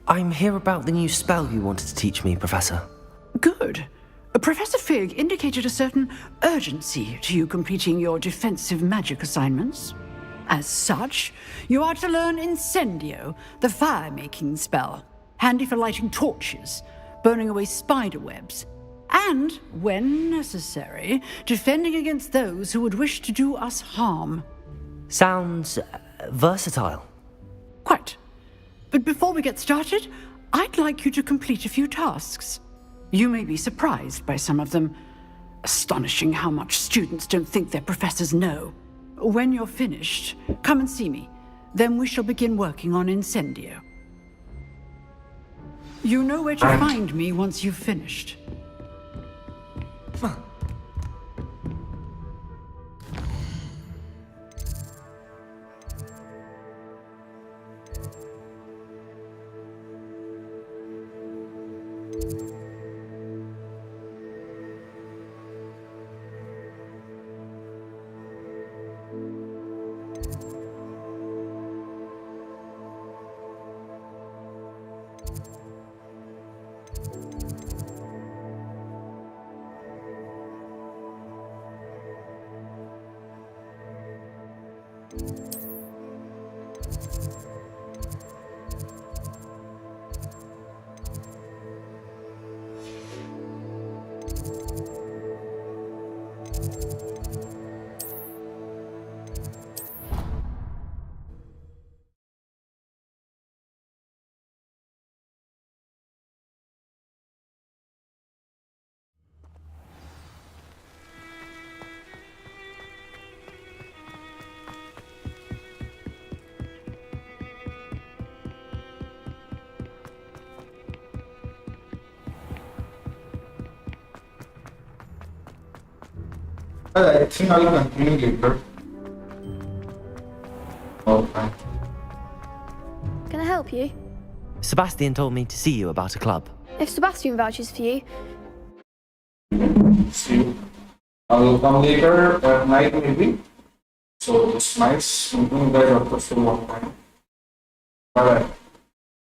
I'm here about the new spell you wanted to teach me, Professor. Good. Professor Fig indicated a certain urgency to you completing your defensive magic assignments. As such, you are to learn Incendio, the fire-making spell, handy for lighting torches, burning away spider webs, and, when necessary, defending against those who would wish to do us harm. Sounds versatile. Quite. But before we get started, I'd like you to complete a few tasks. You may be surprised by some of them. Astonishing how much students don't think their professors know. When you're finished, come and see me. Then we shall begin working on Incendio. You know where to find me once you've finished. I think I'll continue later. Okay. Can I help you? Sebastian told me to see you about a club. If Sebastian vouches for you, See you. I'll come later at night maybe. So it's nice meeting you guys after so long time. Bye bye.